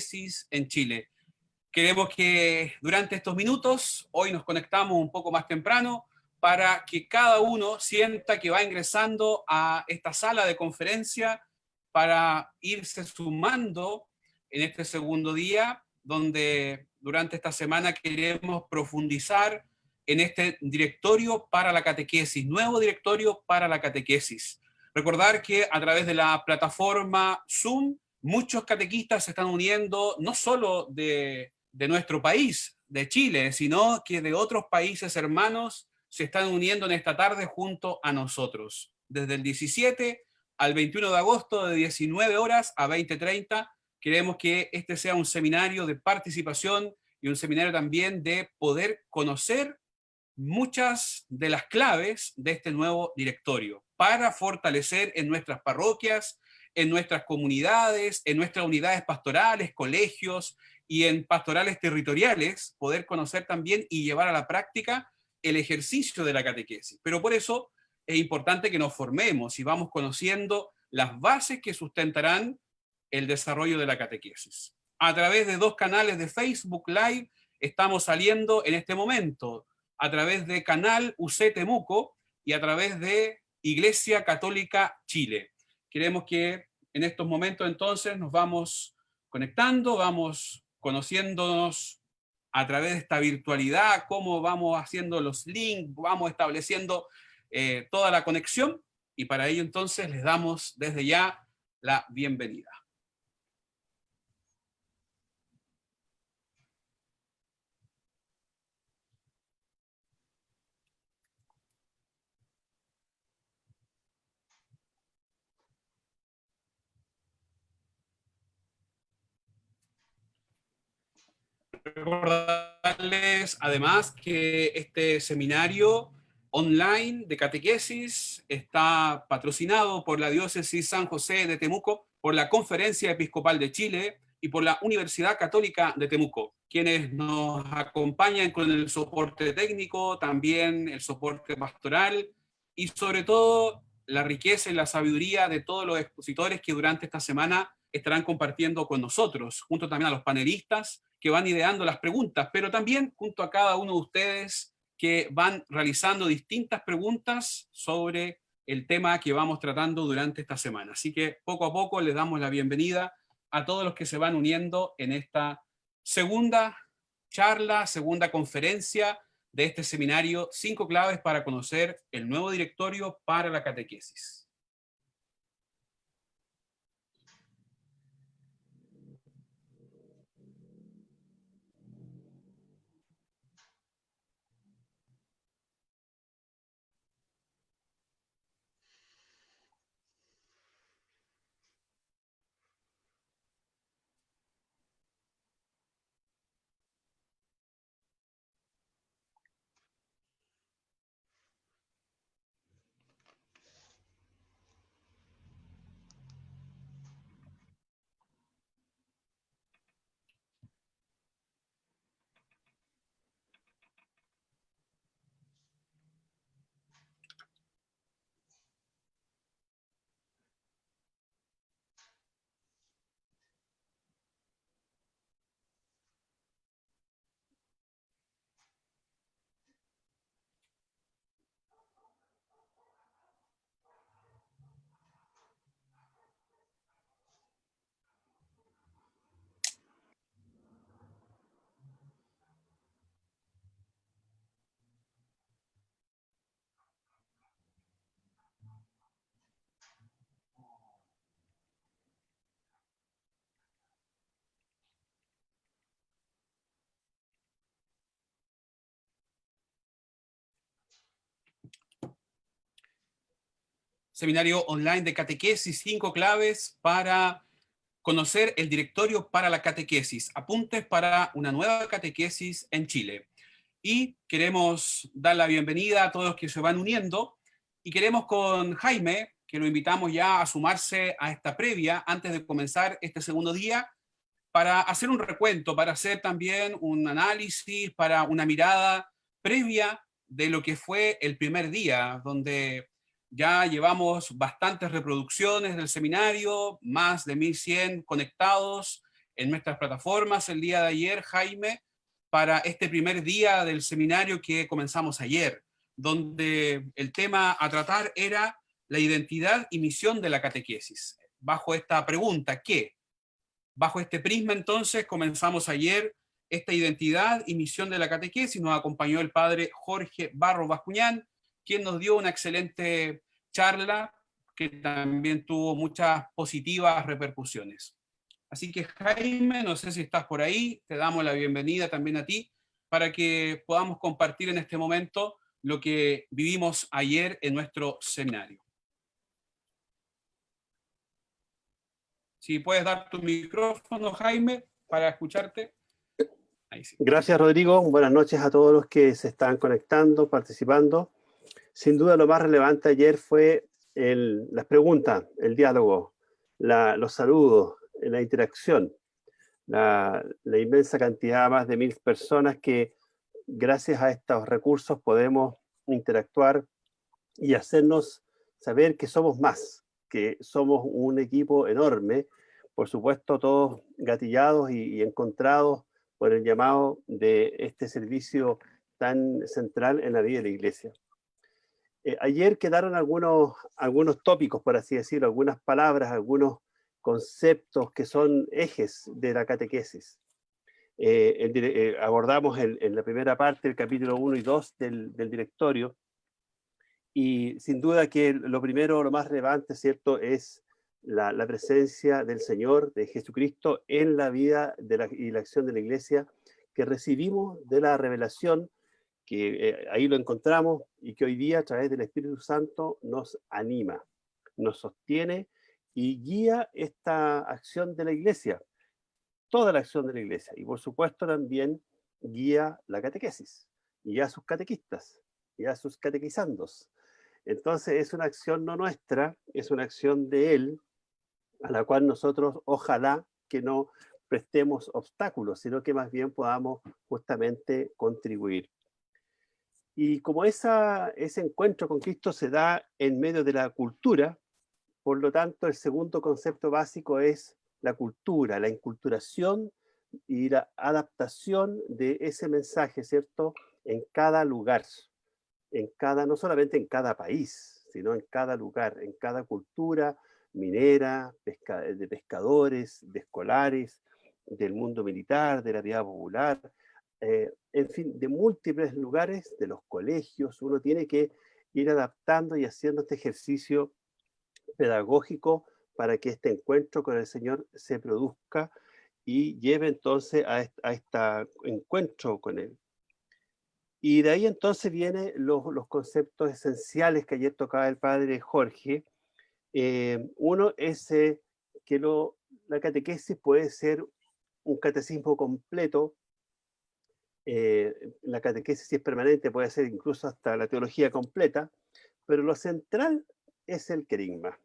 catequesis en Chile. Queremos que durante estos minutos, hoy nos conectamos un poco más temprano, para que cada uno sienta que va ingresando a esta sala de conferencia para irse sumando en este segundo día, donde durante esta semana queremos profundizar en este directorio para la catequesis, nuevo directorio para la catequesis. Recordar que a través de la plataforma Zoom, muchos catequistas se están uniendo, no solo de nuestro país, de Chile, sino que de otros países hermanos se están uniendo en esta tarde junto a nosotros. Desde el 17 al 21 de agosto, de 19 horas a 20:30, queremos que este sea un seminario de participación y un seminario también de poder conocer muchas de las claves de este nuevo directorio para fortalecer en nuestras parroquias, en nuestras comunidades, en nuestras unidades pastorales, colegios y en pastorales territoriales, poder conocer también y llevar a la práctica el ejercicio de la catequesis. Pero por eso es importante que nos formemos y vamos conociendo las bases que sustentarán el desarrollo de la catequesis. A través de 2 canales de Facebook Live estamos saliendo en este momento, a través de Canal UC Temuco y a través de Iglesia Católica Chile. Queremos que en estos momentos entonces nos vamos conectando, vamos conociéndonos a través de esta virtualidad, cómo vamos haciendo los links, vamos estableciendo toda la conexión, y para ello entonces les damos desde ya la bienvenida. Recordarles además que este seminario online de catequesis está patrocinado por la Diócesis San José de Temuco, por la Conferencia Episcopal de Chile y por la Universidad Católica de Temuco, quienes nos acompañan con el soporte técnico, también el soporte pastoral y sobre todo la riqueza y la sabiduría de todos los expositores que durante esta semana estarán compartiendo con nosotros, junto también a los panelistas que van ideando las preguntas, pero también junto a cada uno de ustedes que van realizando distintas preguntas sobre el tema que vamos tratando durante esta semana. Así que poco a poco les damos la bienvenida a todos los que se van uniendo en esta segunda charla, segunda conferencia de este seminario, 5 claves para conocer el nuevo directorio para la catequesis. Seminario online de catequesis, 5 claves para conocer el directorio para la catequesis, apuntes para una nueva catequesis en Chile. Y queremos dar la bienvenida a todos los que se van uniendo, y queremos con Jaime, que lo invitamos ya a sumarse a esta previa antes de comenzar este segundo día, para hacer un recuento, para hacer también un análisis, para una mirada previa de lo que fue el primer día, donde ya llevamos bastantes reproducciones del seminario, más de 1100 conectados en nuestras plataformas el día de ayer, Jaime, para este primer día del seminario que comenzamos ayer, donde el tema a tratar era la identidad y misión de la catequesis. Bajo esta pregunta, ¿qué? Bajo este prisma, entonces, comenzamos ayer esta identidad y misión de la catequesis. Nos acompañó el padre Jorge Barros Bascuñán, quien nos dio una excelente charla que también tuvo muchas positivas repercusiones. Así que, Jaime, no sé si estás por ahí, te damos la bienvenida también a ti para que podamos compartir en este momento lo que vivimos ayer en nuestro seminario. Si puedes dar tu micrófono, Jaime, para escucharte. Ahí sí. Gracias, Rodrigo. Buenas noches a todos los que se están conectando, participando. Sin duda lo más relevante ayer fue las preguntas, el diálogo, los saludos, la interacción, la inmensa cantidad, más de 1000 personas que gracias a estos recursos podemos interactuar y hacernos saber que somos más, que somos un equipo enorme, por supuesto todos gatillados y encontrados por el llamado de este servicio tan central en la vida de la Iglesia. Ayer quedaron algunos tópicos, por así decirlo, algunas palabras, algunos conceptos que son ejes de la catequesis. Abordamos en la primera parte el capítulo 1 y 2 del directorio, y sin duda que lo primero, lo más relevante, ¿cierto?, es la presencia del Señor, de Jesucristo, en la vida y la acción de la Iglesia, que recibimos de la revelación, que ahí lo encontramos, y que hoy día a través del Espíritu Santo nos anima, nos sostiene y guía esta acción de la Iglesia, toda la acción de la Iglesia, y por supuesto también guía la catequesis, y a sus catequistas, y a sus catequizandos. Entonces es una acción no nuestra, es una acción de Él, a la cual nosotros ojalá que no prestemos obstáculos, sino que más bien podamos justamente contribuir. Y como ese encuentro con Cristo se da en medio de la cultura, por lo tanto el segundo concepto básico es la cultura, la inculturación y la adaptación de ese mensaje, ¿cierto?, en cada lugar, no solamente en cada país, sino en cada lugar, en cada cultura minera, de pescadores, de escolares, del mundo militar, de la vida popular, en fin, de múltiples lugares, de los colegios. Uno tiene que ir adaptando y haciendo este ejercicio pedagógico para que este encuentro con el Señor se produzca y lleve entonces a este encuentro con Él. Y de ahí entonces vienen los conceptos esenciales que ayer tocaba el padre Jorge. Uno es que la catequesis puede ser un catecismo completo. La catequesis, si es permanente, puede ser incluso hasta la teología completa, pero lo central es el querigma.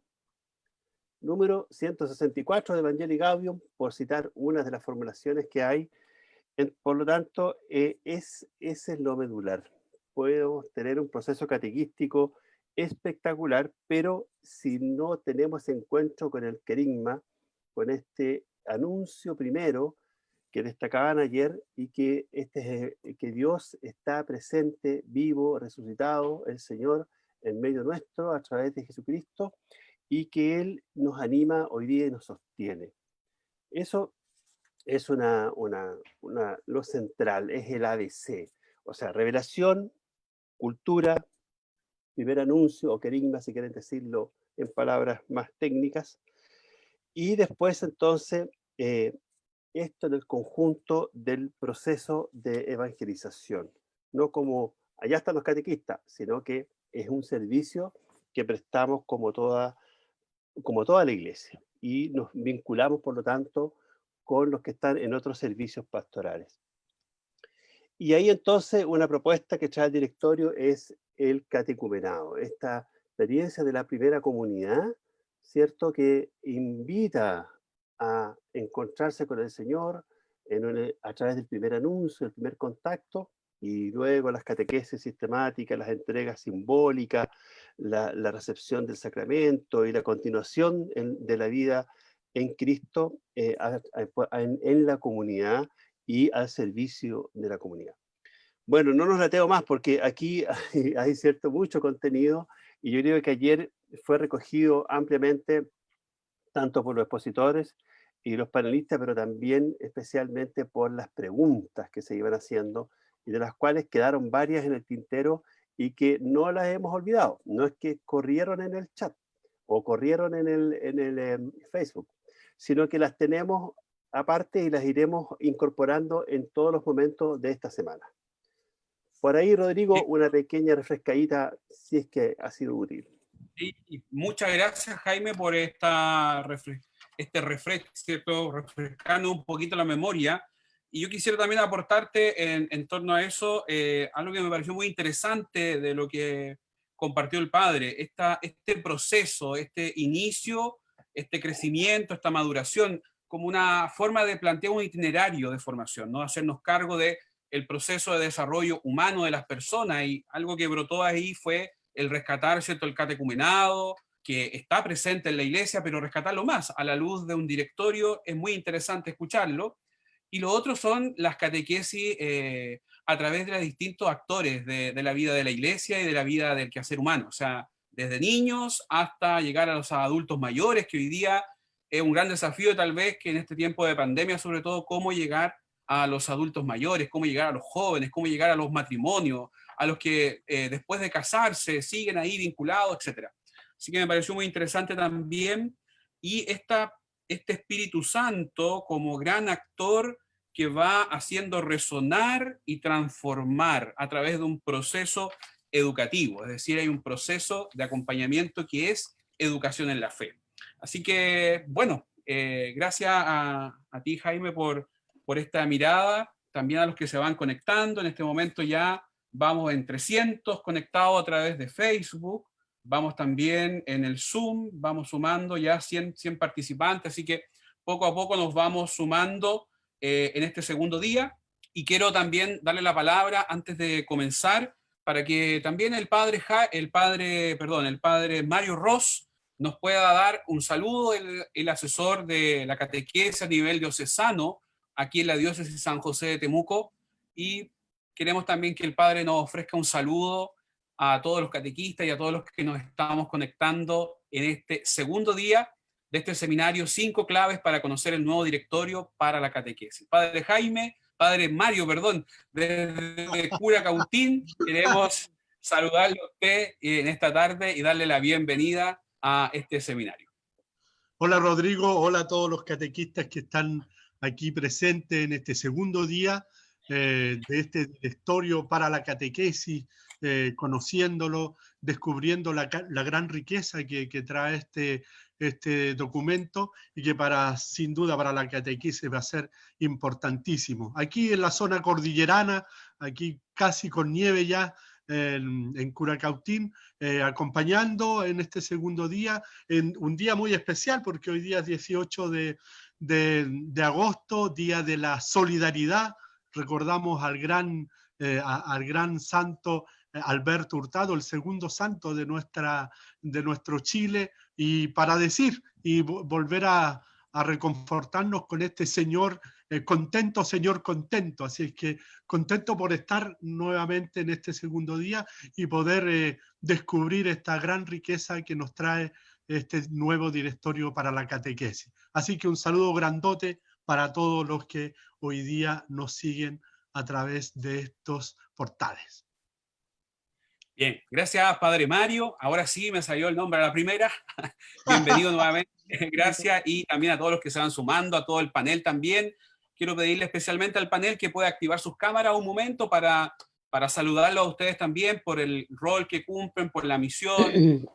Número 164 de Evangelii Gaudium, por citar una de las formulaciones que hay. Por lo tanto, ese es lo medular. Podemos tener un proceso catequístico espectacular, pero si no tenemos encuentro con el querigma, con este anuncio primero que destacaban ayer, y que Dios está presente, vivo, resucitado, el Señor en medio nuestro a través de Jesucristo, y que Él nos anima hoy día y nos sostiene. Eso es lo central, es el ABC. O sea, revelación, cultura, primer anuncio o querigma, si quieren decirlo en palabras más técnicas, y después entonces esto en el conjunto del proceso de evangelización. No como allá están los catequistas, sino que es un servicio que prestamos como toda la Iglesia, y nos vinculamos, por lo tanto, con los que están en otros servicios pastorales. Y ahí entonces una propuesta que trae el directorio es el catecumenado, esta experiencia de la primera comunidad, ¿cierto?, que invita a encontrarse con el Señor a través del primer anuncio, el primer contacto, y luego las catequesis sistemáticas, las entregas simbólicas, la recepción del sacramento y la continuación de la vida en Cristo en la comunidad y al servicio de la comunidad. Bueno, no nos lateo más porque aquí hay cierto mucho contenido y yo creo que ayer fue recogido ampliamente tanto por los expositores y los panelistas, pero también especialmente por las preguntas que se iban haciendo y de las cuales quedaron varias en el tintero y que no las hemos olvidado. No es que corrieron en el chat o corrieron en el Facebook, sino que las tenemos aparte y las iremos incorporando en todos los momentos de esta semana. Por ahí, Rodrigo, una pequeña refrescadita, si es que ha sido útil. Y muchas gracias, Jaime, por refrescando un poquito la memoria. Y yo quisiera también aportarte en torno a eso algo que me pareció muy interesante de lo que compartió el padre. Este proceso, este inicio, este crecimiento, esta maduración, como una forma de plantear un itinerario de formación, ¿no? Hacernos cargo de el proceso de desarrollo humano de las personas, y algo que brotó ahí fue el rescatar, ¿cierto?, el catecumenado, que está presente en la iglesia, pero rescatarlo más a la luz de un directorio es muy interesante escucharlo. Y lo otro son las catequesis a través de los distintos actores de la vida de la iglesia y de la vida del quehacer humano, o sea, desde niños hasta llegar a los adultos mayores, que hoy día es un gran desafío tal vez que en este tiempo de pandemia, sobre todo, cómo llegar a los adultos mayores, cómo llegar a los jóvenes, cómo llegar a los matrimonios, a los que después de casarse siguen ahí vinculados, etc. Así que me pareció muy interesante también. Y este Espíritu Santo como gran actor que va haciendo resonar y transformar a través de un proceso educativo, es decir, hay un proceso de acompañamiento que es educación en la fe. Así que, bueno, gracias a ti, Jaime, por esta mirada, también a los que se van conectando. En este momento ya vamos en 300 conectados a través de Facebook, vamos también en el Zoom, vamos sumando ya 100 participantes, así que poco a poco nos vamos sumando en este segundo día. Y quiero también darle la palabra antes de comenzar para que también el padre Mario Ross nos pueda dar un saludo, el asesor de la catequesis a nivel diocesano aquí en la diócesis San José de Temuco, y queremos también que el padre nos ofrezca un saludo a todos los catequistas y a todos los que nos estamos conectando en este segundo día de este seminario 5 claves para conocer el nuevo directorio para la catequesis. Padre Mario, desde Curacautín, queremos saludarle a usted en esta tarde y darle la bienvenida a este seminario. Hola Rodrigo, hola a todos los catequistas que están aquí presentes en este segundo día de este directorio para la catequesis, conociéndolo, descubriendo la gran riqueza que trae este documento y que sin duda para la catequesis va a ser importantísimo. Aquí en la zona cordillerana, aquí casi con nieve ya, en Curacautín, acompañando en este segundo día, en un día muy especial porque hoy día es 18 de agosto, Día de la Solidaridad. Recordamos al gran santo Alberto Hurtado, el segundo santo de nuestro Chile, y para decir y volver a reconfortarnos con este Señor contento, Señor contento. Así es que contento por estar nuevamente en este segundo día y poder descubrir esta gran riqueza que nos trae este nuevo directorio para la catequesis. Así que un saludo grandote para todos los que hoy día nos siguen a través de estos portales. Bien, gracias Padre Mario. Ahora sí me salió el nombre a la primera. Bienvenido nuevamente. Gracias, y también a todos los que se van sumando, a todo el panel también. Quiero pedirle especialmente al panel que pueda activar sus cámaras un momento para saludarlos a ustedes también por el rol que cumplen, por la misión,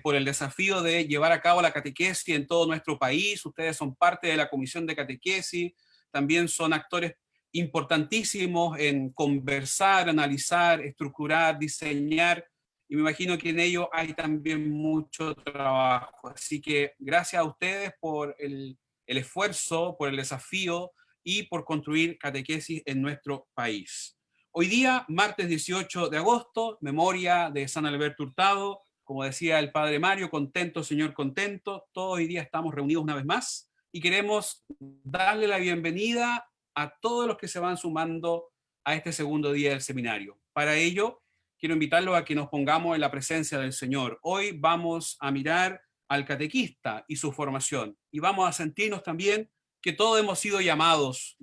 por el desafío de llevar a cabo la catequesis en todo nuestro país. Ustedes son parte de la Comisión de Catequesis, también son actores importantísimos en conversar, analizar, estructurar, diseñar, y me imagino que en ello hay también mucho trabajo. Así que gracias a ustedes por el esfuerzo, por el desafío y por construir catequesis en nuestro país. Hoy día, martes 18 de agosto, memoria de San Alberto Hurtado. Como decía el Padre Mario, contento, Señor contento. Todos hoy día estamos reunidos una vez más y queremos darle la bienvenida a todos los que se van sumando a este segundo día del seminario. Para ello, quiero invitarlos a que nos pongamos en la presencia del Señor. Hoy vamos a mirar al catequista y su formación, y vamos a sentirnos también que todos hemos sido llamados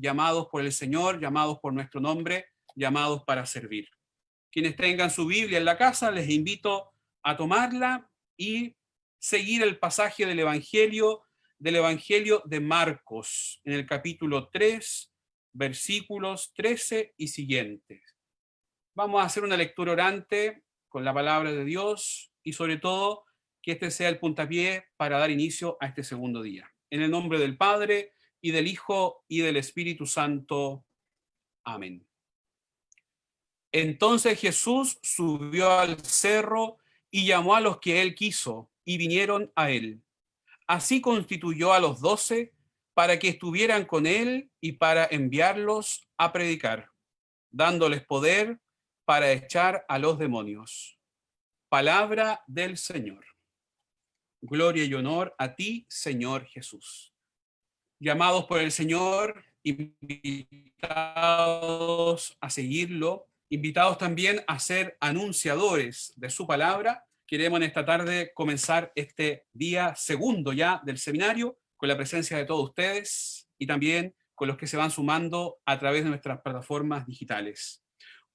por el Señor, llamados por nuestro nombre, llamados para servir. Quienes tengan su Biblia en la casa, les invito a tomarla y seguir el pasaje del Evangelio de Marcos, en el capítulo 3, versículos 13 y siguientes. Vamos a hacer una lectura orante con la palabra de Dios y sobre todo que este sea el puntapié para dar inicio a este segundo día. En el nombre del Padre, y del Hijo, y del Espíritu Santo. Amén. Entonces Jesús subió al cerro y llamó a los que él quiso, y vinieron a él. Así constituyó a los 12 para que estuvieran con él y para enviarlos a predicar, dándoles poder para echar a los demonios. Palabra del Señor. Gloria y honor a ti, Señor Jesús. Llamados por el Señor, invitados a seguirlo, invitados también a ser anunciadores de su palabra. Queremos en esta tarde comenzar este día segundo ya del seminario con la presencia de todos ustedes y también con los que se van sumando a través de nuestras plataformas digitales.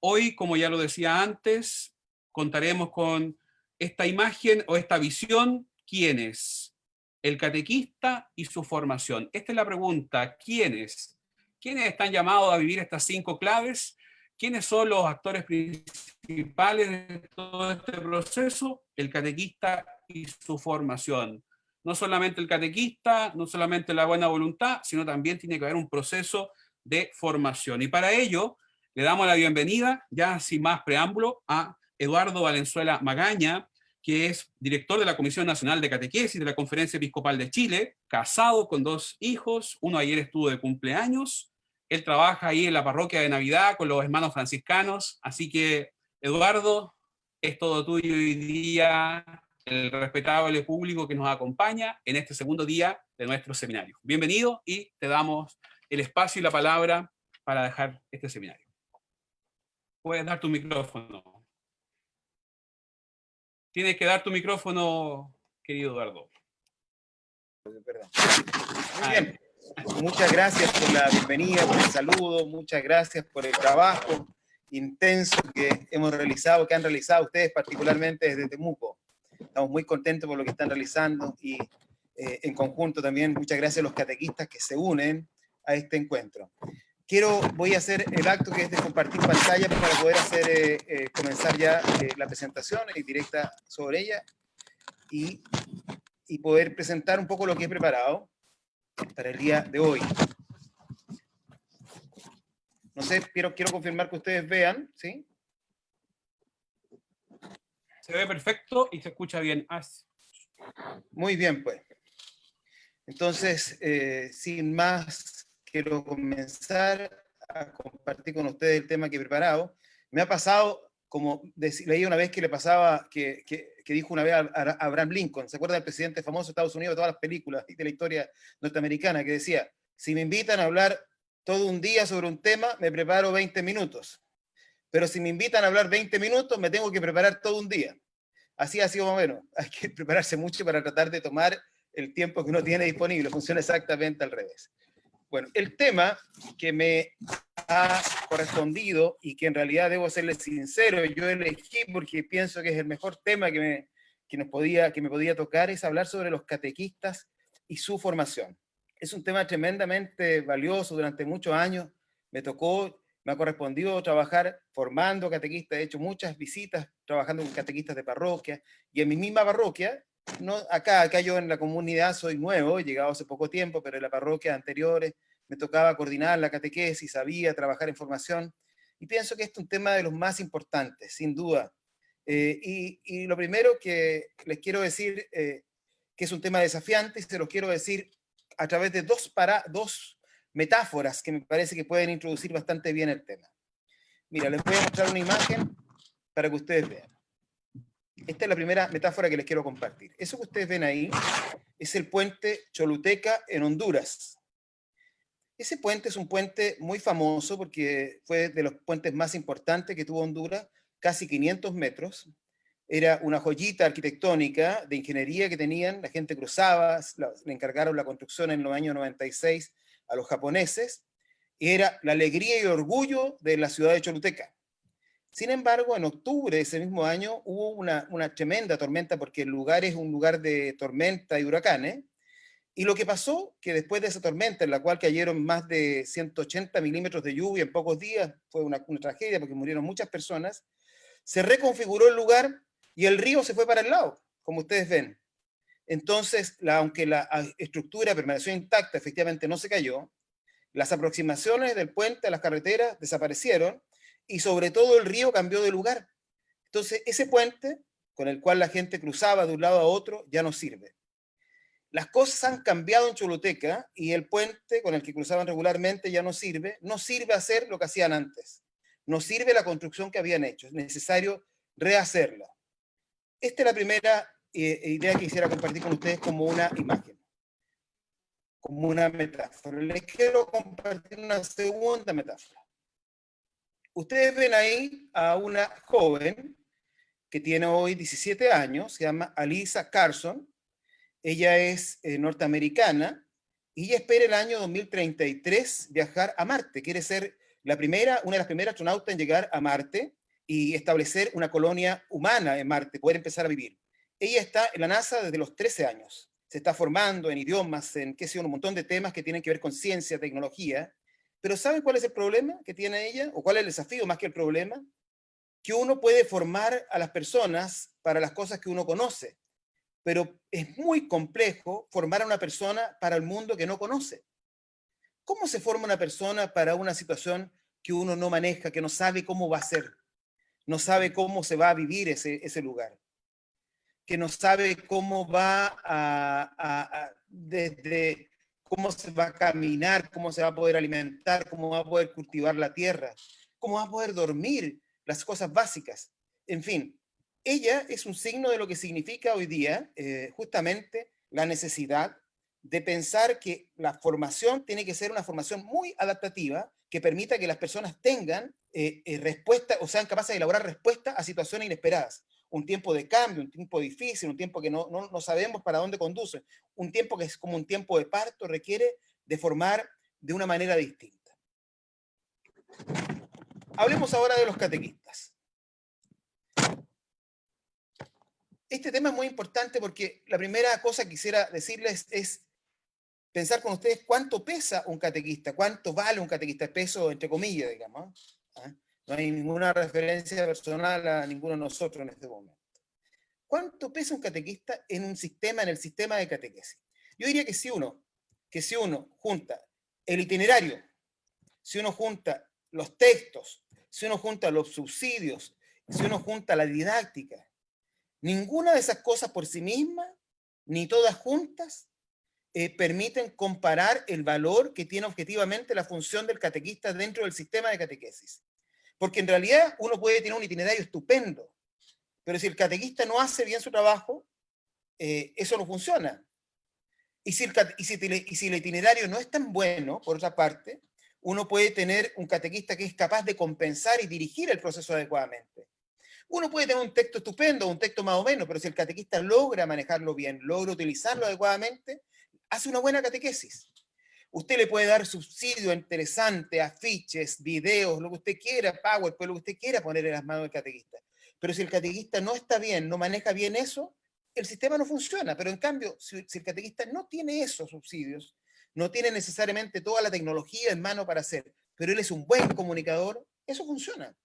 Hoy, como ya lo decía antes, contaremos con esta imagen o esta visión. ¿Quién es? El catequista y su formación. Esta es la pregunta. ¿Quiénes? ¿Quiénes están llamados a vivir estas 5 claves? ¿Quiénes son los actores principales de todo este proceso? El catequista y su formación. No solamente el catequista, no solamente la buena voluntad, sino también tiene que haber un proceso de formación. Y para ello le damos la bienvenida, ya sin más preámbulo, a Eduardo Valenzuela Magaña, que es director de la Comisión Nacional de Catequesis de la Conferencia Episcopal de Chile, casado con 2 hijos, uno ayer estuvo de cumpleaños, él trabaja ahí en la parroquia de Navidad con los hermanos franciscanos, así que, Eduardo, es todo tuyo hoy día, el respetable público que nos acompaña en este segundo día de nuestro seminario. Bienvenido y te damos el espacio y la palabra para dejar este seminario. Puedes dar tu micrófono. Tienes que dar tu micrófono, querido Eduardo. Perdón. Muy bien. Muchas gracias por la bienvenida, por el saludo, muchas gracias por el trabajo intenso que hemos realizado, que han realizado ustedes particularmente desde Temuco. Estamos muy contentos por lo que están realizando y en conjunto también muchas gracias a los catequistas que se unen a este encuentro. Voy a hacer el acto que es de compartir pantalla para poder comenzar ya la presentación y directa sobre ella y poder presentar un poco lo que he preparado para el día de hoy. No sé, quiero confirmar que ustedes vean, ¿sí? Se ve perfecto y se escucha bien. Muy bien, pues. Entonces, sin más, quiero comenzar a compartir con ustedes el tema que he preparado. Me ha pasado, como leí una vez que le pasaba, que dijo una vez a Abraham Lincoln, ¿se acuerda del presidente famoso de Estados Unidos, de todas las películas de la historia norteamericana, que decía, si me invitan a hablar todo un día sobre un tema, me preparo 20 minutos. Pero si me invitan a hablar 20 minutos, me tengo que preparar todo un día. Así ha sido más o menos. Hay que prepararse mucho para tratar de tomar el tiempo que uno tiene disponible. Funciona exactamente al revés. Bueno, el tema que me ha correspondido y que en realidad debo serles sincero, yo elegí porque pienso que es el mejor tema que me podía tocar, es hablar sobre los catequistas y su formación. Es un tema tremendamente valioso. Durante muchos años me ha correspondido trabajar formando catequistas. He hecho muchas visitas trabajando con catequistas de parroquia, y en mi misma parroquia, no, acá yo en la comunidad soy nuevo, he llegado hace poco tiempo, pero en la parroquia anteriores me tocaba coordinar la catequesis, sabía trabajar en formación, y pienso que este es un tema de los más importantes, sin duda. Y lo primero que les quiero decir, que es un tema desafiante, y se los quiero decir a través de dos metáforas que me parece que pueden introducir bastante bien el tema. Mira, les voy a mostrar una imagen para que ustedes vean. Esta es la primera metáfora que les quiero compartir. Eso que ustedes ven ahí es el puente Choluteca en Honduras. Ese puente es un puente muy famoso porque fue de los puentes más importantes que tuvo Honduras, casi 500 metros. Era una joyita arquitectónica de ingeniería que tenían, la gente cruzaba, le encargaron la construcción en los años 96 a los japoneses, y era la alegría y orgullo de la ciudad de Choluteca. Sin embargo, en octubre de ese mismo año hubo una tremenda tormenta, porque el lugar es un lugar de tormenta y huracanes, y lo que pasó, que después de esa tormenta, en la cual cayeron más de 180 milímetros de lluvia en pocos días, fue una tragedia porque murieron muchas personas, se reconfiguró el lugar y el río se fue para el lado, como ustedes ven. Entonces, aunque la estructura permaneció intacta, efectivamente no se cayó, las aproximaciones del puente a las carreteras desaparecieron y sobre todo el río cambió de lugar. Entonces, ese puente con el cual la gente cruzaba de un lado a otro ya no sirve. Las cosas han cambiado en Choluteca y el puente con el que cruzaban regularmente ya no sirve hacer lo que hacían antes. No sirve la construcción que habían hecho, es necesario rehacerla. Esta es la primera idea que quisiera compartir con ustedes como una imagen, como una metáfora. Les quiero compartir una segunda metáfora. Ustedes ven ahí a una joven que tiene hoy 17 años, se llama Alyssa Carson. Ella es norteamericana y ella espera el año 2033 viajar a Marte. Quiere ser una de las primeras astronautas en llegar a Marte y establecer una colonia humana en Marte, poder empezar a vivir. Ella está en la NASA desde los 13 años. Se está formando en idiomas, en un montón de temas que tienen que ver con ciencia, tecnología. Pero ¿saben cuál es el problema que tiene ella? ¿O cuál es el desafío más que el problema? Que uno puede formar a las personas para las cosas que uno conoce, pero es muy complejo formar a una persona para el mundo que no conoce. ¿Cómo se forma una persona para una situación que uno no maneja, que no sabe cómo va a ser? No sabe cómo se va a vivir ese lugar, que no sabe cómo va desde cómo se va a caminar, cómo se va a poder alimentar, cómo va a poder cultivar la tierra, cómo va a poder dormir, las cosas básicas. En fin, ella es un signo de lo que significa hoy día justamente la necesidad de pensar que la formación tiene que ser una formación muy adaptativa que permita que las personas tengan respuesta o sean capaces de elaborar respuestas a situaciones inesperadas. Un tiempo de cambio, un tiempo difícil, un tiempo que no sabemos para dónde conduce, un tiempo que es como un tiempo de parto, requiere de formar de una manera distinta. Hablemos ahora de los catequistas. Este tema es muy importante porque la primera cosa que quisiera decirles es pensar con ustedes cuánto pesa un catequista, cuánto vale un catequista, peso entre comillas, digamos. No hay ninguna referencia personal a ninguno de nosotros en este momento. ¿Cuánto pesa un catequista en el sistema de catequesis? Yo diría que si uno junta el itinerario, si uno junta los textos, si uno junta los subsidios, si uno junta la didáctica, ninguna de esas cosas por sí misma, ni todas juntas, permiten comparar el valor que tiene objetivamente la función del catequista dentro del sistema de catequesis. Porque en realidad uno puede tener un itinerario estupendo, pero si el catequista no hace bien su trabajo, eso no funciona. Y si el itinerario no es tan bueno, por otra parte, uno puede tener un catequista que es capaz de compensar y dirigir el proceso adecuadamente. Uno puede tener un texto estupendo, un texto más o menos, pero si el catequista logra manejarlo bien, logra utilizarlo adecuadamente, hace una buena catequesis. Usted le puede dar subsidio interesante, afiches, videos, lo que usted quiera, PowerPoint, lo que usted quiera poner en las manos del catequista. Pero si el catequista no está bien, no maneja bien eso, el sistema no funciona. Pero en cambio, si el catequista no tiene esos subsidios, no tiene necesariamente toda la tecnología en mano para hacer, pero él es un buen comunicador, eso funciona.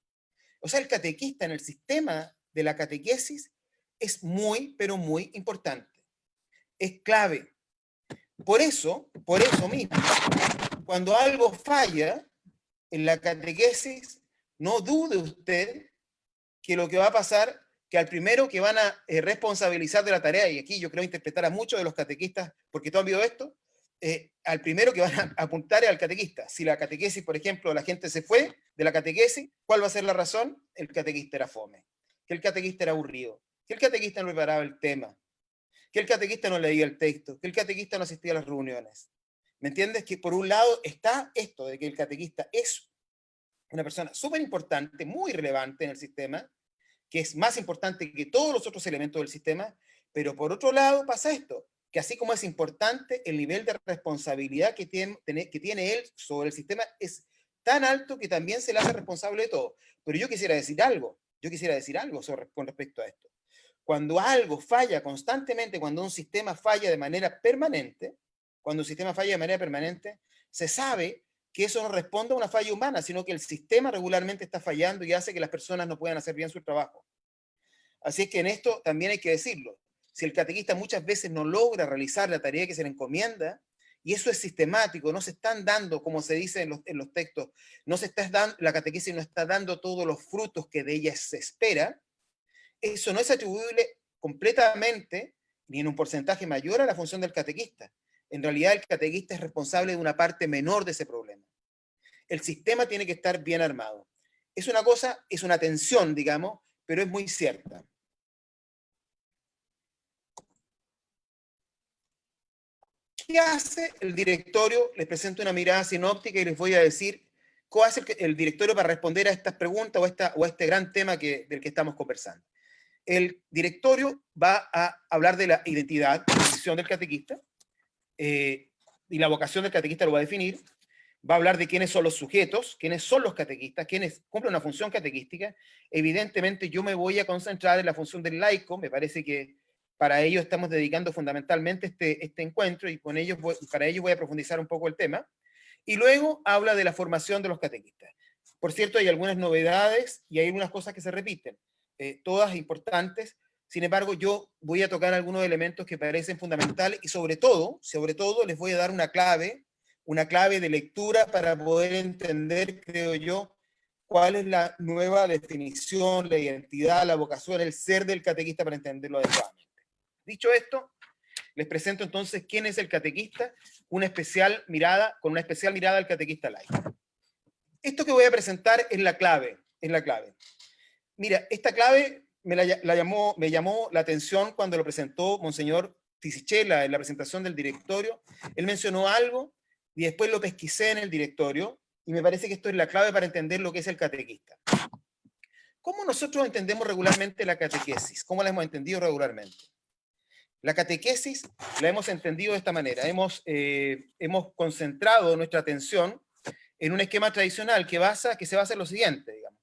O sea, el catequista en el sistema de la catequesis es muy, pero muy importante. Es clave. Por eso mismo, cuando algo falla en la catequesis, no dude usted que lo que va a pasar, que al primero que van a responsabilizar de la tarea, y aquí yo creo interpretar a muchos de los catequistas, porque todos han visto esto, al primero que van a apuntar es al catequista. Si la catequesis, por ejemplo, la gente se fue de la catequesis, ¿cuál va a ser la razón? El catequista era fome, que el catequista era aburrido. que el catequista no preparaba el tema, que el catequista no leía el texto, que el catequista no asistía a las reuniones. ¿Me entiendes? Que por un lado está esto de que el catequista es una persona súper importante, muy relevante en el sistema, que es más importante que todos los otros elementos del sistema, pero por otro lado pasa esto, que así como es importante, el nivel de responsabilidad que tiene él sobre el sistema es tan alto que también se le hace responsable de todo. Pero yo quisiera decir algo con respecto a esto. Cuando algo falla constantemente, cuando un sistema falla de manera permanente, se sabe que eso no responde a una falla humana, sino que el sistema regularmente está fallando y hace que las personas no puedan hacer bien su trabajo. Así es que en esto también hay que decirlo. Si el catequista muchas veces no logra realizar la tarea que se le encomienda, y eso es sistemático, no se están dando, como se dice en los textos, la catequesis no está dando todos los frutos que de ella se espera, eso no es atribuible completamente, ni en un porcentaje mayor a la función del catequista. En realidad el catequista es responsable de una parte menor de ese problema. El sistema tiene que estar bien armado. Es una cosa, es una tensión, digamos, pero es muy cierta. ¿Qué hace el directorio? Les presento una mirada sinóptica y les voy a decir qué hace el directorio para responder a estas preguntas o a este gran tema del que estamos conversando. El directorio va a hablar de la identidad, la misión del catequista, y la vocación del catequista lo va a definir. Va a hablar de quiénes son los sujetos, quiénes son los catequistas, quiénes cumplen una función catequística. Evidentemente yo me voy a concentrar en la función del laico, me parece que para ello estamos dedicando fundamentalmente este encuentro y para ello voy a profundizar un poco el tema. Y luego habla de la formación de los catequistas. Por cierto, hay algunas novedades y hay algunas cosas que se repiten, todas importantes. Sin embargo, yo voy a tocar algunos elementos que parecen fundamentales y sobre todo les voy a dar una clave de lectura para poder entender, creo yo, cuál es la nueva definición, la identidad, la vocación, el ser del catequista para entenderlo adecuadamente. Dicho esto, les presento entonces quién es el catequista, con una especial mirada al catequista laico. Esto que voy a presentar es la clave. Mira, esta clave me llamó la atención cuando lo presentó Monseñor Fisichella en la presentación del directorio. Él mencionó algo y después lo pesquisé en el directorio y me parece que esto es la clave para entender lo que es el catequista. ¿Cómo nosotros entendemos regularmente la catequesis? ¿Cómo la hemos entendido regularmente? La catequesis la hemos entendido de esta manera. Hemos concentrado nuestra atención en un esquema tradicional que se basa en lo siguiente, digamos,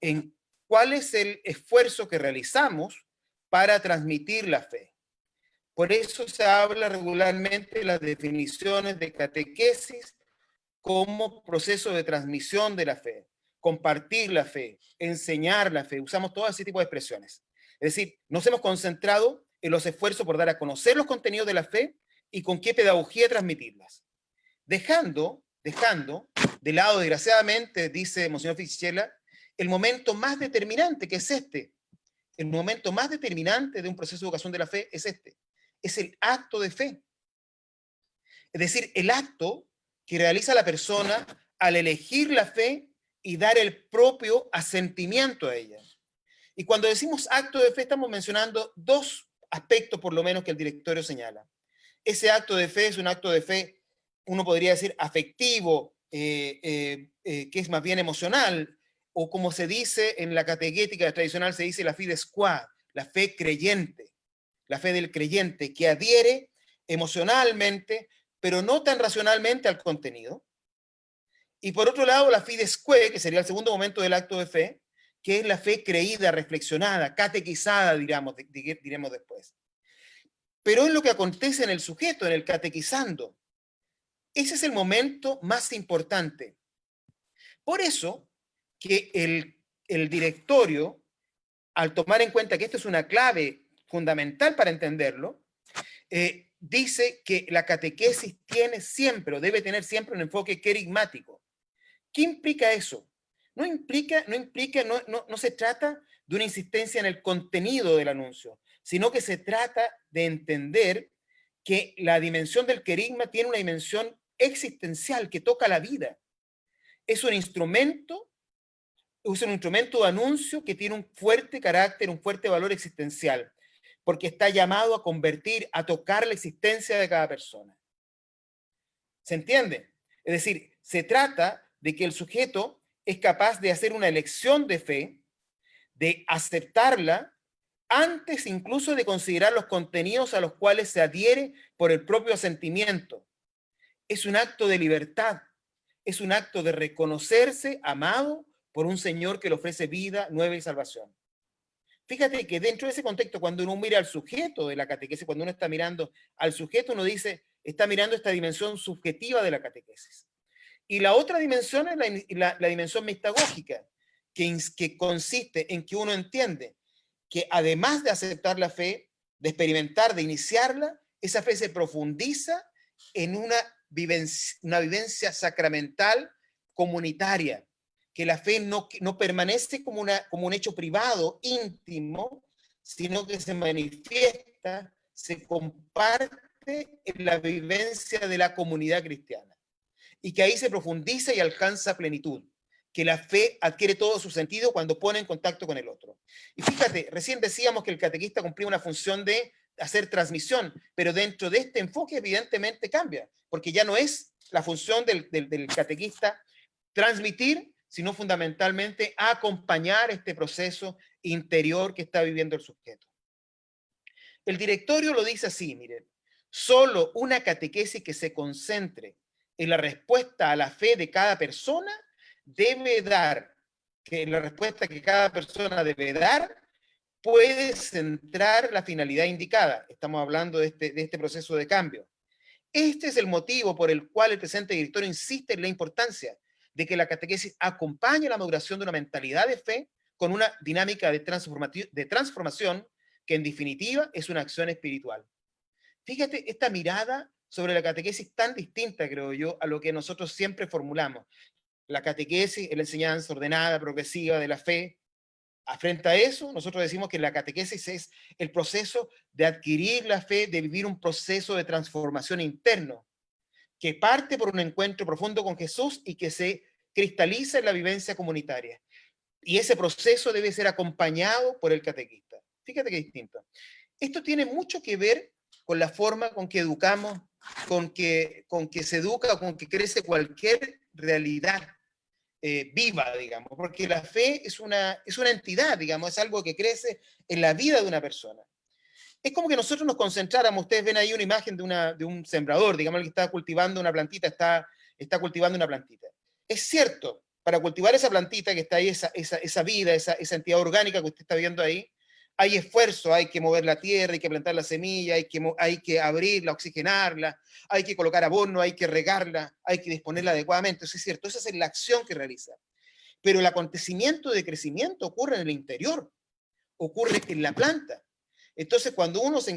en cuál es el esfuerzo que realizamos para transmitir la fe. Por eso se habla regularmente de las definiciones de catequesis como proceso de transmisión de la fe, compartir la fe, enseñar la fe. Usamos todo ese tipo de expresiones. Es decir, nos hemos concentrado en los esfuerzos por dar a conocer los contenidos de la fe y con qué pedagogía transmitirlas. Dejando de lado, desgraciadamente, dice Monseñor Fisichella, el momento más determinante, que es este. El momento más determinante de un proceso de educación de la fe es este. Es el acto de fe. Es decir, el acto que realiza la persona al elegir la fe y dar el propio asentimiento a ella. Y cuando decimos acto de fe, estamos mencionando dos aspectos, por lo menos, que el directorio señala. Ese acto de fe es un acto de fe, uno podría decir, afectivo, que es más bien emocional, o como se dice en la catequética tradicional, se dice la fides qua, la fe creyente, la fe del creyente, que adhiere emocionalmente, pero no tan racionalmente al contenido. Y por otro lado, la fides que sería el segundo momento del acto de fe, que es la fe creída, reflexionada, catequizada, diremos después. Pero es lo que acontece en el sujeto, en el catequizando. Ese es el momento más importante. Por eso que el directorio, al tomar en cuenta que esto es una clave fundamental para entenderlo, dice que la catequesis tiene siempre, o debe tener siempre, un enfoque querigmático. ¿Qué implica eso? No se trata de una insistencia en el contenido del anuncio, sino que se trata de entender que la dimensión del querigma tiene una dimensión existencial que toca la vida. Es un instrumento es un instrumento de anuncio que tiene un fuerte carácter, un fuerte valor existencial, porque está llamado a convertir, a tocar la existencia de cada persona. ¿Se entiende? Es decir, se trata de que el sujeto es capaz de hacer una elección de fe, de aceptarla, antes incluso de considerar los contenidos a los cuales se adhiere por el propio sentimiento. Es un acto de libertad, es un acto de reconocerse amado por un Señor que le ofrece vida, nueva y salvación. Fíjate que dentro de ese contexto, cuando uno mira al sujeto de la catequesis, cuando uno está mirando al sujeto, uno dice, está mirando esta dimensión subjetiva de la catequesis. Y la otra dimensión es la dimensión mistagógica, que consiste en que uno entiende que además de aceptar la fe, de experimentar, de iniciarla, esa fe se profundiza en una vivencia sacramental comunitaria, que la fe no permanece como un hecho privado, íntimo, sino que se manifiesta, se comparte en la vivencia de la comunidad cristiana. Y que ahí se profundiza y alcanza plenitud, que la fe adquiere todo su sentido cuando pone en contacto con el otro. Y fíjate, recién decíamos que el catequista cumplía una función de hacer transmisión, pero dentro de este enfoque evidentemente cambia, porque ya no es la función del catequista transmitir, sino fundamentalmente acompañar este proceso interior que está viviendo el sujeto. El directorio lo dice así, miren, solo una catequesis que se concentre en la respuesta a la fe de cada persona debe dar, que la respuesta que cada persona debe dar puede centrar la finalidad indicada. Estamos hablando de este proceso de cambio. Este es el motivo por el cual el presente directorio insiste en la importancia de que la catequesis acompañe la maduración de una mentalidad de fe con una dinámica de transformación que en definitiva es una acción espiritual. Fíjate esta mirada sobre la catequesis tan distinta, creo yo, a lo que nosotros siempre formulamos. La catequesis es la enseñanza ordenada, progresiva de la fe. Frente a eso, nosotros decimos que la catequesis es el proceso de adquirir la fe, de vivir un proceso de transformación interno, que parte por un encuentro profundo con Jesús y que se cristaliza en la vivencia comunitaria. Y ese proceso debe ser acompañado por el catequista. Fíjate qué distinto. Esto tiene mucho que ver con la forma con que educamos, con que se educa, con que crece cualquier realidad viva, digamos, porque la fe es una entidad, digamos, es algo que crece en la vida de una persona. Es como que nosotros nos concentráramos, ustedes ven ahí una imagen de un sembrador, digamos, el que está cultivando una plantita, está cultivando una plantita. Es cierto, para cultivar esa plantita que está ahí, esa vida, esa entidad orgánica que usted está viendo ahí, hay esfuerzo, hay que mover la tierra, hay que plantar la semilla, hay que abrirla, oxigenarla, hay que colocar abono, hay que regarla, hay que disponerla adecuadamente. Eso es cierto, esa es la acción que realiza. Pero el acontecimiento de crecimiento ocurre en el interior, ocurre en la planta. Entonces, cuando uno se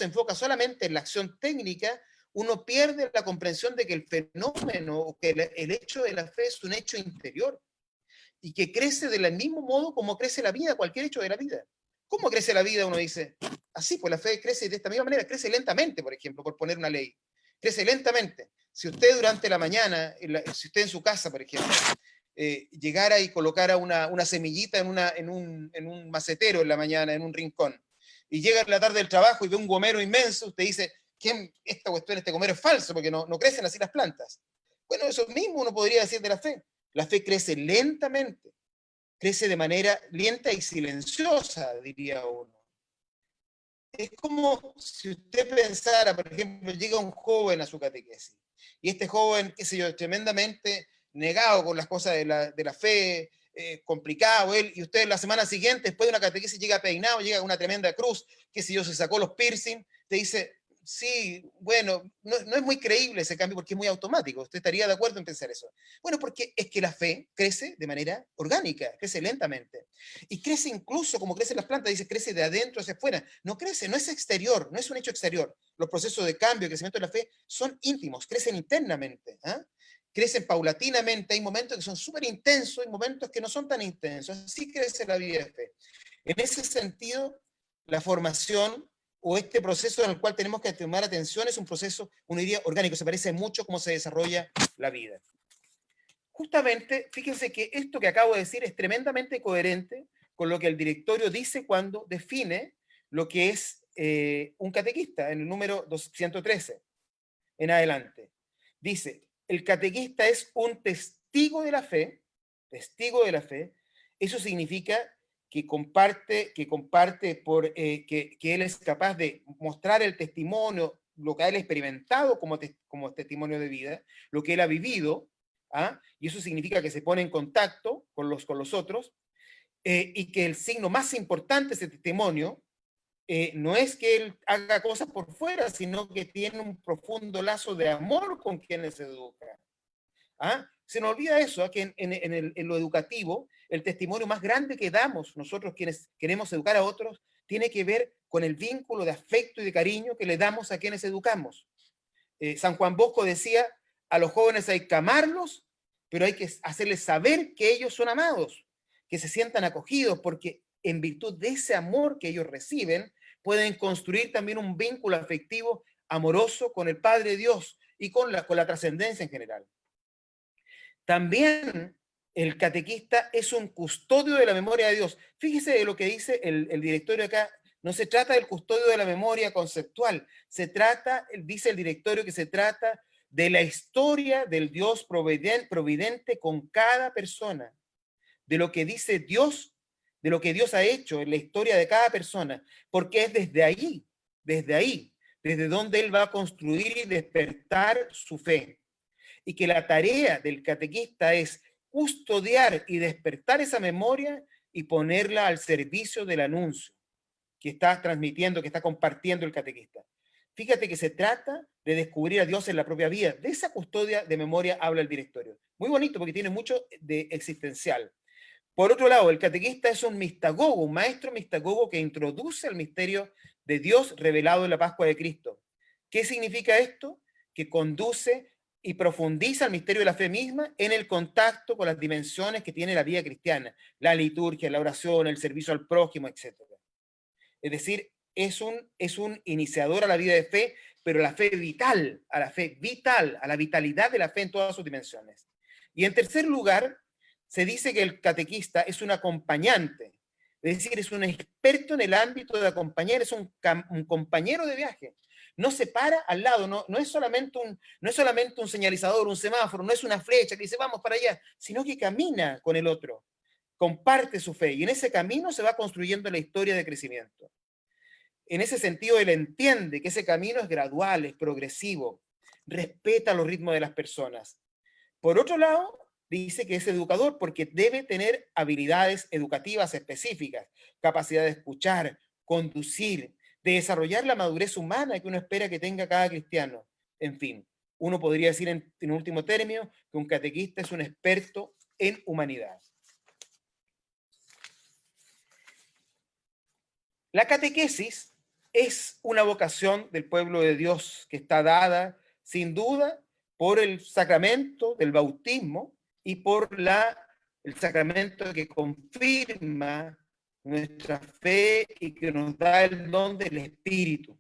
enfoca solamente en la acción técnica, uno pierde la comprensión de que el fenómeno, que el hecho de la fe es un hecho interior y que crece del mismo modo como crece la vida, cualquier hecho de la vida. ¿Cómo crece la vida? Uno dice, así, pues la fe crece de esta misma manera, crece lentamente, por ejemplo, por poner una ley. Crece lentamente. Si usted durante la mañana, si usted en su casa, por ejemplo, llegara y colocara una semillita en un macetero en la mañana, en un rincón, y llega en la tarde del trabajo y ve un gomero inmenso, usted dice, esta cuestión, este gomero es falso, porque no crecen así las plantas. Bueno, eso mismo uno podría decir de la fe. La fe crece lentamente, crece de manera lenta y silenciosa, diría uno. Es como si usted pensara, por ejemplo, llega un joven a su catequesis, y este joven, qué sé yo, tremendamente negado con las cosas de la fe, complicado él, y usted la semana siguiente, después de una catequesis, llega peinado, llega con una tremenda cruz, qué sé yo, se sacó los piercing, te dice, sí, bueno, no es muy creíble ese cambio porque es muy automático. ¿Usted estaría de acuerdo en pensar eso? Bueno, porque es que la fe crece de manera orgánica, crece lentamente. Y crece incluso como crecen las plantas, dice, crece de adentro hacia afuera. No crece, no es exterior, no es un hecho exterior. Los procesos de cambio, crecimiento de la fe son íntimos, crecen internamente. Crecen paulatinamente, hay momentos que son súper intensos, hay momentos que no son tan intensos. Así crece la vida de fe. En ese sentido, la formación o este proceso en el cual tenemos que tomar atención es un proceso, uno diría, orgánico, se parece mucho a cómo se desarrolla la vida. justamente, fíjense que esto que acabo de decir es tremendamente coherente con lo que el directorio dice cuando define lo que es un catequista, en el número 213 en adelante. Dice, el catequista es un testigo de la fe, eso significa que comparte que él es capaz de mostrar el testimonio, lo que él ha experimentado como testimonio de vida, lo que él ha vivido, ¿ah? Y eso significa que se pone en contacto con los otros, y que el signo más importante de ese testimonio no es que él haga cosas por fuera, sino que tiene un profundo lazo de amor con quienes se educa. ¿Ah? Se nos olvida eso, ¿eh? Que en lo educativo, el testimonio más grande que damos nosotros quienes queremos educar a otros tiene que ver con el vínculo de afecto y de cariño que le damos a quienes educamos. San Juan Bosco decía, a los jóvenes hay que amarlos, pero hay que hacerles saber que ellos son amados, que se sientan acogidos, porque en virtud de ese amor que ellos reciben, pueden construir también un vínculo afectivo amoroso con el Padre Dios y con la trascendencia en general. También el catequista es un custodio de la memoria de Dios. Fíjese de lo que dice el directorio acá. No se trata del custodio de la memoria conceptual. Se trata, dice el directorio, que se trata de la historia del Dios providente con cada persona. De lo que dice Dios, de lo que Dios ha hecho en la historia de cada persona. Porque es desde donde Él va a construir y despertar su fe. Y que la tarea del catequista es custodiar y despertar esa memoria y ponerla al servicio del anuncio que está transmitiendo, que está compartiendo el catequista. Fíjate que se trata de descubrir a Dios en la propia vida. De esa custodia de memoria habla el directorio. Muy bonito porque tiene mucho de existencial. Por otro lado, el catequista es un mistagogo, un maestro mistagogo que introduce el misterio de Dios revelado en la Pascua de Cristo. ¿Qué significa esto? Que conduce y profundiza el misterio de la fe misma en el contacto con las dimensiones que tiene la vida cristiana, la liturgia, la oración, el servicio al prójimo, etc. Es decir, es un iniciador a la vida de fe, pero la fe vital, a la vitalidad de la fe en todas sus dimensiones. Y en tercer lugar, se dice que el catequista es un acompañante, es decir, es un experto en el ámbito de acompañar, es un compañero de viaje. No se para al lado, no es solamente un señalizador, un semáforo, no es una flecha que dice vamos para allá, sino que camina con el otro, comparte su fe y en ese camino se va construyendo la historia de crecimiento. En ese sentido, él entiende que ese camino es gradual, es progresivo, respeta los ritmos de las personas. Por otro lado, dice que es educador porque debe tener habilidades educativas específicas, capacidad de escuchar, conducir, de desarrollar la madurez humana que uno espera que tenga cada cristiano. En fin, uno podría decir en último término que un catequista es un experto en humanidad. La catequesis es una vocación del pueblo de Dios que está dada, sin duda, por el sacramento del bautismo y por el sacramento que confirma nuestra fe y que nos da el don del Espíritu.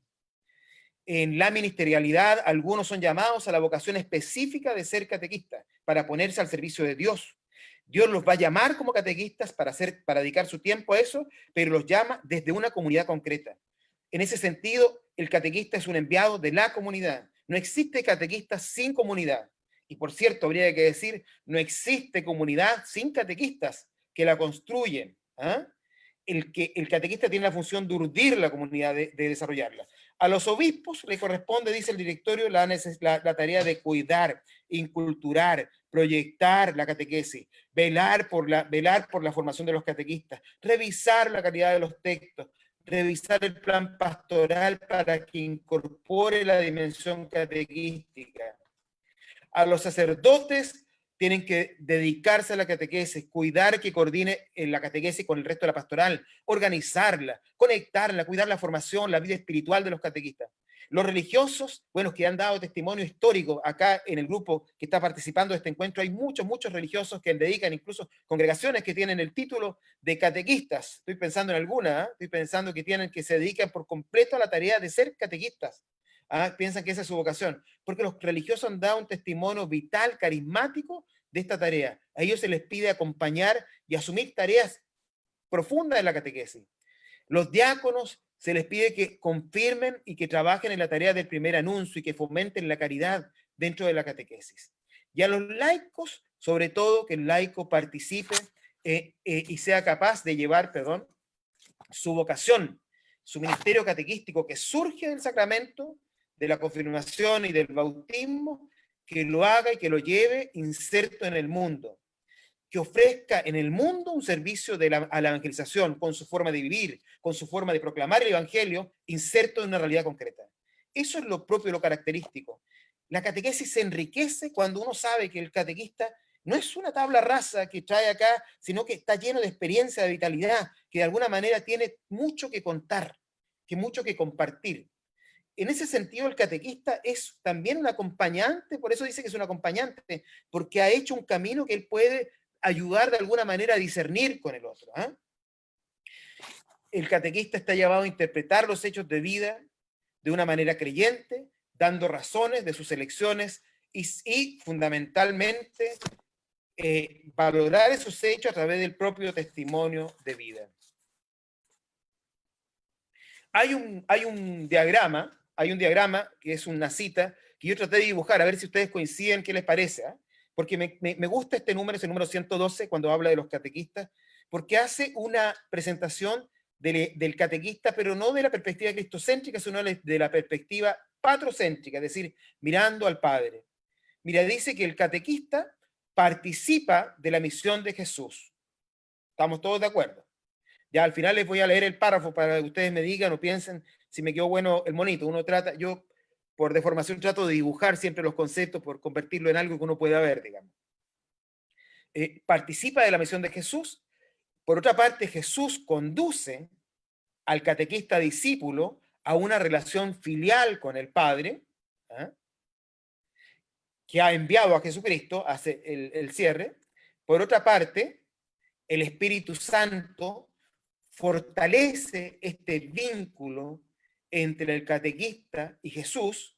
En la ministerialidad, algunos son llamados a la vocación específica de ser catequistas, para ponerse al servicio de Dios. Dios los va a llamar como catequistas para dedicar su tiempo a eso, pero los llama desde una comunidad concreta. En ese sentido, el catequista es un enviado de la comunidad. No existe catequista sin comunidad. Y por cierto, habría que decir, no existe comunidad sin catequistas que la construyen. ¿Ah? El catequista tiene la función de urdir la comunidad, de desarrollarla. A los obispos le corresponde, dice el directorio, la tarea de cuidar, inculturar, proyectar la catequesis, velar por la formación de los catequistas, revisar la calidad de los textos, revisar el plan pastoral para que incorpore la dimensión catequística. A los sacerdotes tienen que dedicarse a la catequesis, cuidar que coordine la catequesis con el resto de la pastoral, organizarla, conectarla, cuidar la formación, la vida espiritual de los catequistas. Los religiosos, bueno, que han dado testimonio histórico, acá en el grupo que está participando de este encuentro, hay muchos religiosos que dedican, incluso congregaciones que tienen el título de catequistas. Estoy pensando en alguna, estoy pensando que se dedican por completo a la tarea de ser catequistas. Piensan que esa es su vocación, porque los religiosos han dado un testimonio vital, carismático, de esta tarea. A ellos se les pide acompañar y asumir tareas profundas de la catequesis. Los diáconos se les pide que confirmen y que trabajen en la tarea del primer anuncio y que fomenten la caridad dentro de la catequesis. Y a los laicos, sobre todo, que el laico participe y sea capaz de llevar, su vocación, su ministerio catequístico que surge del sacramento, de la confirmación y del bautismo, que lo haga y que lo lleve inserto en el mundo, que ofrezca en el mundo un servicio a la evangelización con su forma de vivir, con su forma de proclamar el evangelio, inserto en una realidad concreta. Eso es lo propio, lo característico. La catequesis se enriquece cuando uno sabe que el catequista no es una tabla rasa que trae acá, sino que está lleno de experiencia, de vitalidad, que de alguna manera tiene mucho que contar, que mucho que compartir. En ese sentido, el catequista es también un acompañante, por eso dice que es un acompañante, porque ha hecho un camino que él puede ayudar de alguna manera a discernir con el otro. El catequista está llamado a interpretar los hechos de vida de una manera creyente, dando razones de sus elecciones y fundamentalmente valorar esos hechos a través del propio testimonio de vida. Hay un diagrama que es una cita que yo traté de dibujar, a ver si ustedes coinciden, qué les parece, porque me gusta este número, es el número 112, cuando habla de los catequistas, porque hace una presentación del catequista, pero no de la perspectiva cristocéntrica, sino de la perspectiva patrocéntrica, es decir, mirando al Padre. Mira, dice que el catequista participa de la misión de Jesús. ¿Estamos todos de acuerdo? Ya al final les voy a leer el párrafo para que ustedes me digan o piensen si me quedó bueno el monito. Yo por deformación trato de dibujar siempre los conceptos, por convertirlo en algo que uno pueda ver, digamos. Participa de la misión de Jesús. Por otra parte, Jesús conduce al catequista discípulo a una relación filial con el Padre, que ha enviado a Jesucristo, hace el cierre. Por otra parte, el Espíritu Santo fortalece este vínculo entre el catequista y Jesús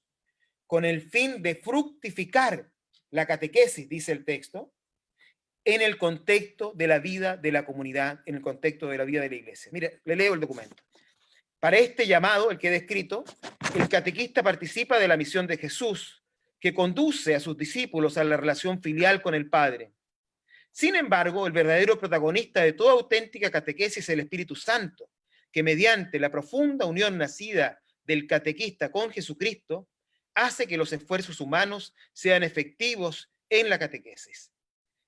con el fin de fructificar la catequesis, dice el texto, en el contexto de la vida de la comunidad, en el contexto de la vida de la iglesia. Mire, le leo el documento. Para este llamado, el que he descrito, el catequista participa de la misión de Jesús, que conduce a sus discípulos a la relación filial con el Padre. Sin embargo, el verdadero protagonista de toda auténtica catequesis es el Espíritu Santo, que mediante la profunda unión nacida del catequista con Jesucristo, hace que los esfuerzos humanos sean efectivos en la catequesis.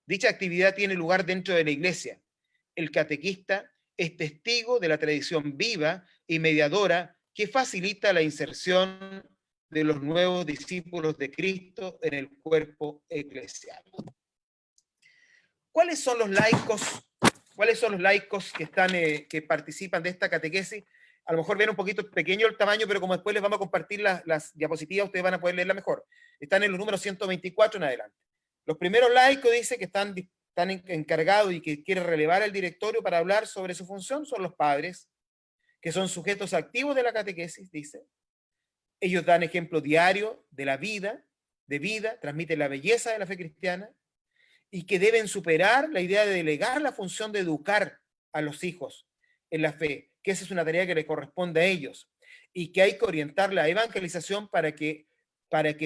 Dicha actividad tiene lugar dentro de la Iglesia. El catequista es testigo de la tradición viva y mediadora que facilita la inserción de los nuevos discípulos de Cristo en el cuerpo eclesial. ¿Cuáles son los laicos? ¿Cuáles son los laicos que participan de esta catequesis? A lo mejor ven un poquito pequeño el tamaño, pero como después les vamos a compartir las diapositivas, ustedes van a poder leerla mejor. Están en los números 124 en adelante. Los primeros laicos, dice, que están encargados y que quieren relevar el directorio para hablar sobre su función, son los padres, que son sujetos activos de la catequesis, dice. Ellos dan ejemplo diario de la vida, transmiten la belleza de la fe cristiana, y que deben superar la idea de delegar la función de educar a los hijos en la fe, que esa es una tarea que les corresponde a ellos, y que hay que orientar la evangelización para que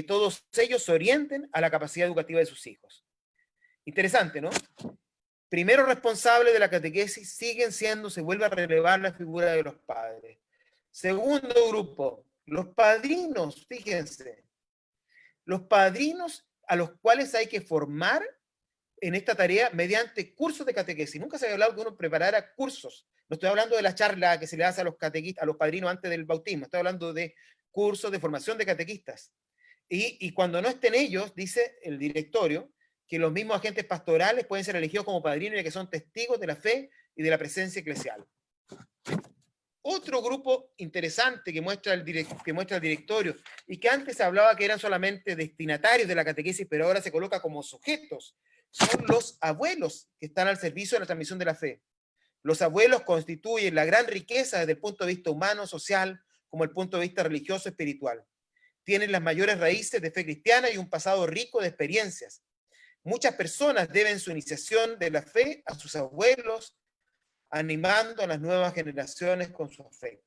todos ellos se orienten a la capacidad educativa de sus hijos. Interesante, ¿no? Primero responsable de la catequesis se vuelve a relevar la figura de los padres. Segundo grupo, los padrinos, fíjense, los padrinos a los cuales hay que formar en esta tarea mediante cursos de catequesis. Nunca se había hablado que uno preparara cursos. No estoy hablando de la charla que se le hace a los catequistas, a los padrinos antes del bautismo. Estoy hablando de cursos de formación de catequistas. Y cuando no estén ellos, dice el directorio, que los mismos agentes pastorales pueden ser elegidos como padrinos y que son testigos de la fe y de la presencia eclesial. Otro grupo interesante que muestra el directorio y que antes se hablaba que eran solamente destinatarios de la catequesis, pero ahora se coloca como sujetos, son los abuelos que están al servicio de la transmisión de la fe. Los abuelos constituyen la gran riqueza desde el punto de vista humano, social, como el punto de vista religioso, espiritual. Tienen las mayores raíces de fe cristiana y un pasado rico de experiencias. Muchas personas deben su iniciación de la fe a sus abuelos, animando a las nuevas generaciones con su afecto.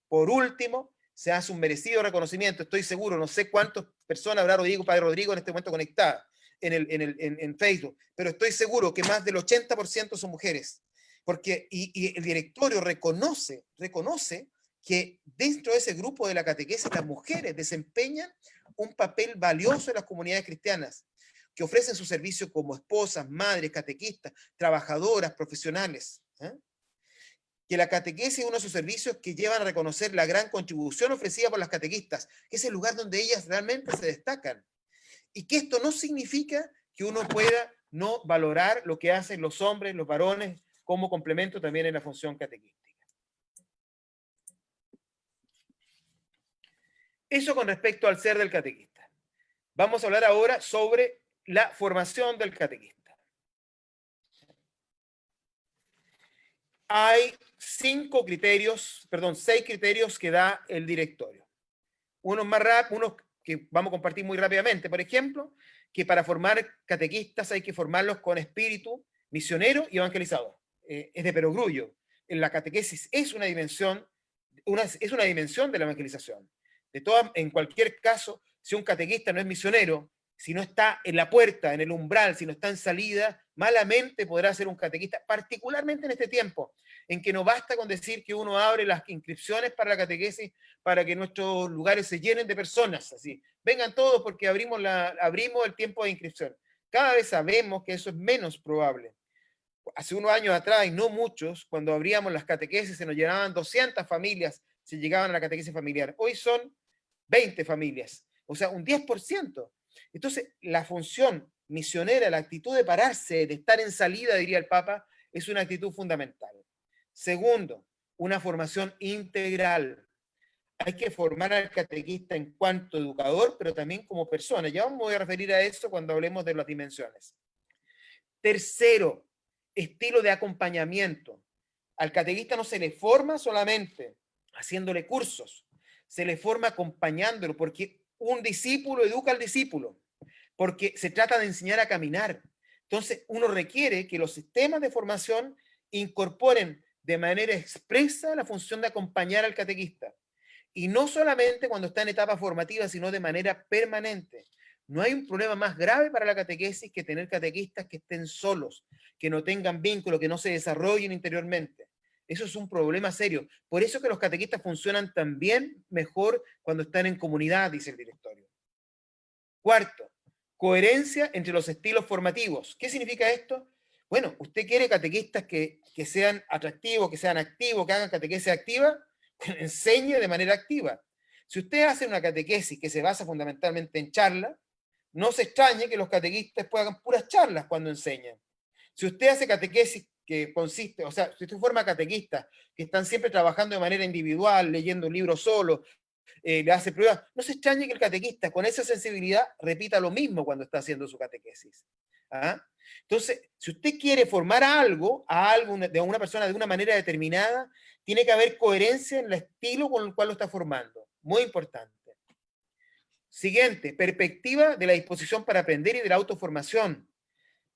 Por último, se hace un merecido reconocimiento, estoy seguro, no sé cuántas personas habrá Padre Rodrigo en este momento conectadas en Facebook, pero estoy seguro que más del 80% son mujeres, porque y el directorio reconoce que dentro de ese grupo de la catequesis las mujeres desempeñan un papel valioso en las comunidades cristianas, que ofrecen su servicio como esposas, madres, catequistas, trabajadoras, profesionales. Que la catequesis es uno de sus servicios que llevan a reconocer la gran contribución ofrecida por las catequistas, que es el lugar donde ellas realmente se destacan. Y que esto no significa que uno pueda no valorar lo que hacen los hombres, los varones, como complemento también en la función catequística. Eso con respecto al ser del catequista. Vamos a hablar ahora sobre la formación del catequista. Hay 6 criterios que da el directorio. Unos que vamos a compartir muy rápidamente. Por ejemplo, que para formar catequistas hay que formarlos con espíritu misionero y evangelizador. Es de perogrullo. En la catequesis es una dimensión de la evangelización. En cualquier caso, si un catequista no es misionero, si no está en la puerta, en el umbral, si no está en salida, malamente podrá ser un catequista, particularmente en este tiempo, en que no basta con decir que uno abre las inscripciones para la catequesis para que nuestros lugares se llenen de personas, así. Vengan todos porque abrimos el tiempo de inscripción. Cada vez sabemos que eso es menos probable. Hace unos años atrás, y no muchos, cuando abríamos las catequesis se nos llenaban 200 familias, se llegaban a la catequesis familiar. Hoy son 20 familias, o sea, un 10%. Entonces, la función misionera, la actitud de pararse, de estar en salida, diría el Papa, es una actitud fundamental. Segundo, una formación integral. Hay que formar al catequista en cuanto educador, pero también como persona. Ya me voy a referir a eso cuando hablemos de las dimensiones. Tercero, estilo de acompañamiento. Al catequista no se le forma solamente haciéndole cursos, se le forma acompañándolo, porque un discípulo educa al discípulo, porque se trata de enseñar a caminar. Entonces, uno requiere que los sistemas de formación incorporen de manera expresa la función de acompañar al catequista. Y no solamente cuando está en etapa formativa, sino de manera permanente. No hay un problema más grave para la catequesis que tener catequistas que estén solos, que no tengan vínculo, que no se desarrollen interiormente. Eso es un problema serio. Por eso que los catequistas funcionan también mejor cuando están en comunidad, dice el directorio. Cuarto, coherencia entre los estilos formativos. ¿Qué significa esto? Bueno, usted quiere catequistas que sean atractivos, que sean activos, que hagan catequesis activa, enseñe de manera activa. Si usted hace una catequesis que se basa fundamentalmente en charlas, no se extrañe que los catequistas hagan puras charlas cuando enseñan. Si usted hace catequesis que consiste, o sea, si usted forma catequistas que están siempre trabajando de manera individual, leyendo un libro solo, le hace pruebas, no se extrañe que el catequista con esa sensibilidad repita lo mismo cuando está haciendo su catequesis. ¿Ah? Entonces, si usted quiere formar a algo de una persona de una manera determinada, tiene que haber coherencia en el estilo con el cual lo está formando. Muy importante. Siguiente, perspectiva de la disposición para aprender y de la autoformación.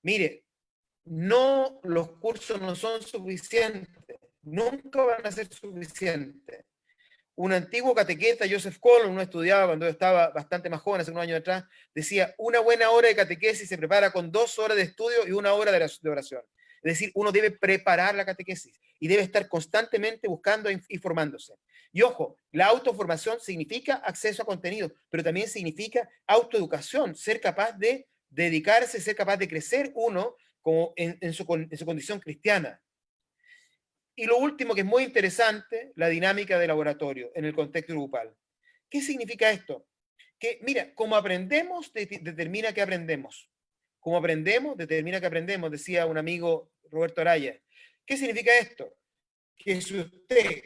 Mire, los cursos no son suficientes, nunca van a ser suficientes. Un antiguo catequista, Joseph Cole, uno estudiaba cuando yo estaba bastante más joven, hace unos años atrás, decía, una buena hora de catequesis se prepara con 2 horas de estudio y 1 hora de oración. Es decir, uno debe preparar la catequesis y debe estar constantemente buscando y formándose. Y ojo, la autoformación significa acceso a contenido, pero también significa autoeducación, ser capaz de dedicarse, ser capaz de crecer uno como en su condición cristiana. Y lo último, que es muy interesante, la dinámica de laboratorio en el contexto grupal. ¿Qué significa esto? Que, mira, como aprendemos, determina qué aprendemos. Como aprendemos, determina qué aprendemos, decía un amigo Roberto Araya. ¿Qué significa esto? Que si usted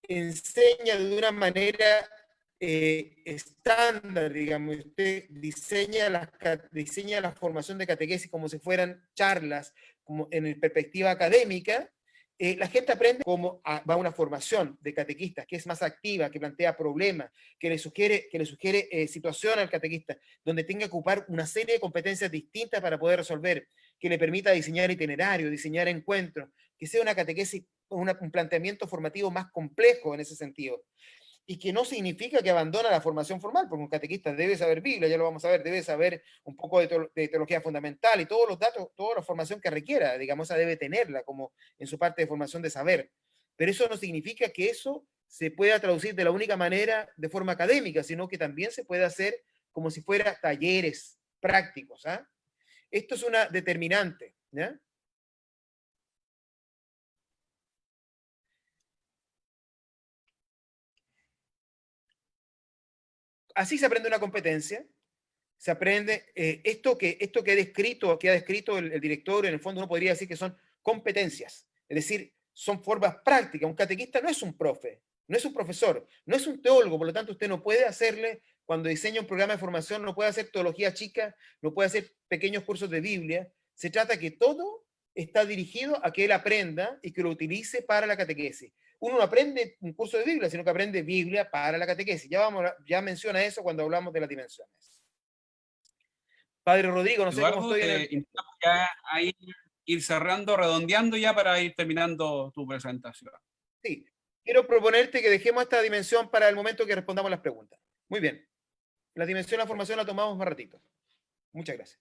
enseña de una manera estándar, digamos, usted diseña la formación de catequesis como si fueran charlas, como en perspectiva académica, la gente aprende cómo va a una formación de catequistas que es más activa, que plantea problemas, que le sugiere situaciones al catequista, donde tenga que ocupar una serie de competencias distintas para poder resolver, que le permita diseñar itinerarios, diseñar encuentros, que sea una catequesis, un planteamiento formativo más complejo en ese sentido. Y que no significa que abandona la formación formal, porque un catequista debe saber Biblia, ya lo vamos a ver, debe saber un poco de teología fundamental y todos los datos, toda la formación que requiera, digamos, esa debe tenerla como en su parte de formación de saber. Pero eso no significa que eso se pueda traducir de la única manera de forma académica, sino que también se puede hacer como si fuera talleres prácticos. ¿Ah? Esto es una determinante. ¿Ya? Así se aprende una competencia, se aprende esto que ha descrito el directorio, en el fondo uno podría decir que son competencias, es decir, son formas prácticas. Un catequista no es un profe, no es un profesor, no es un teólogo, por lo tanto usted no puede hacerle, cuando diseña un programa de formación, no puede hacer teología chica, no puede hacer pequeños cursos de Biblia, se trata que todo está dirigido a que él aprenda y que lo utilice para la catequesis. Uno no aprende un curso de Biblia, sino que aprende Biblia para la catequesis. Ya menciona eso cuando hablamos de las dimensiones. Padre Rodrigo, no sé cómo Eduardo, estoy en te el... invitamos ya a ir cerrando, redondeando ya para ir terminando tu presentación. Sí, quiero proponerte que dejemos esta dimensión para el momento que respondamos las preguntas. Muy bien. La dimensión de la formación la tomamos más ratito. Muchas gracias.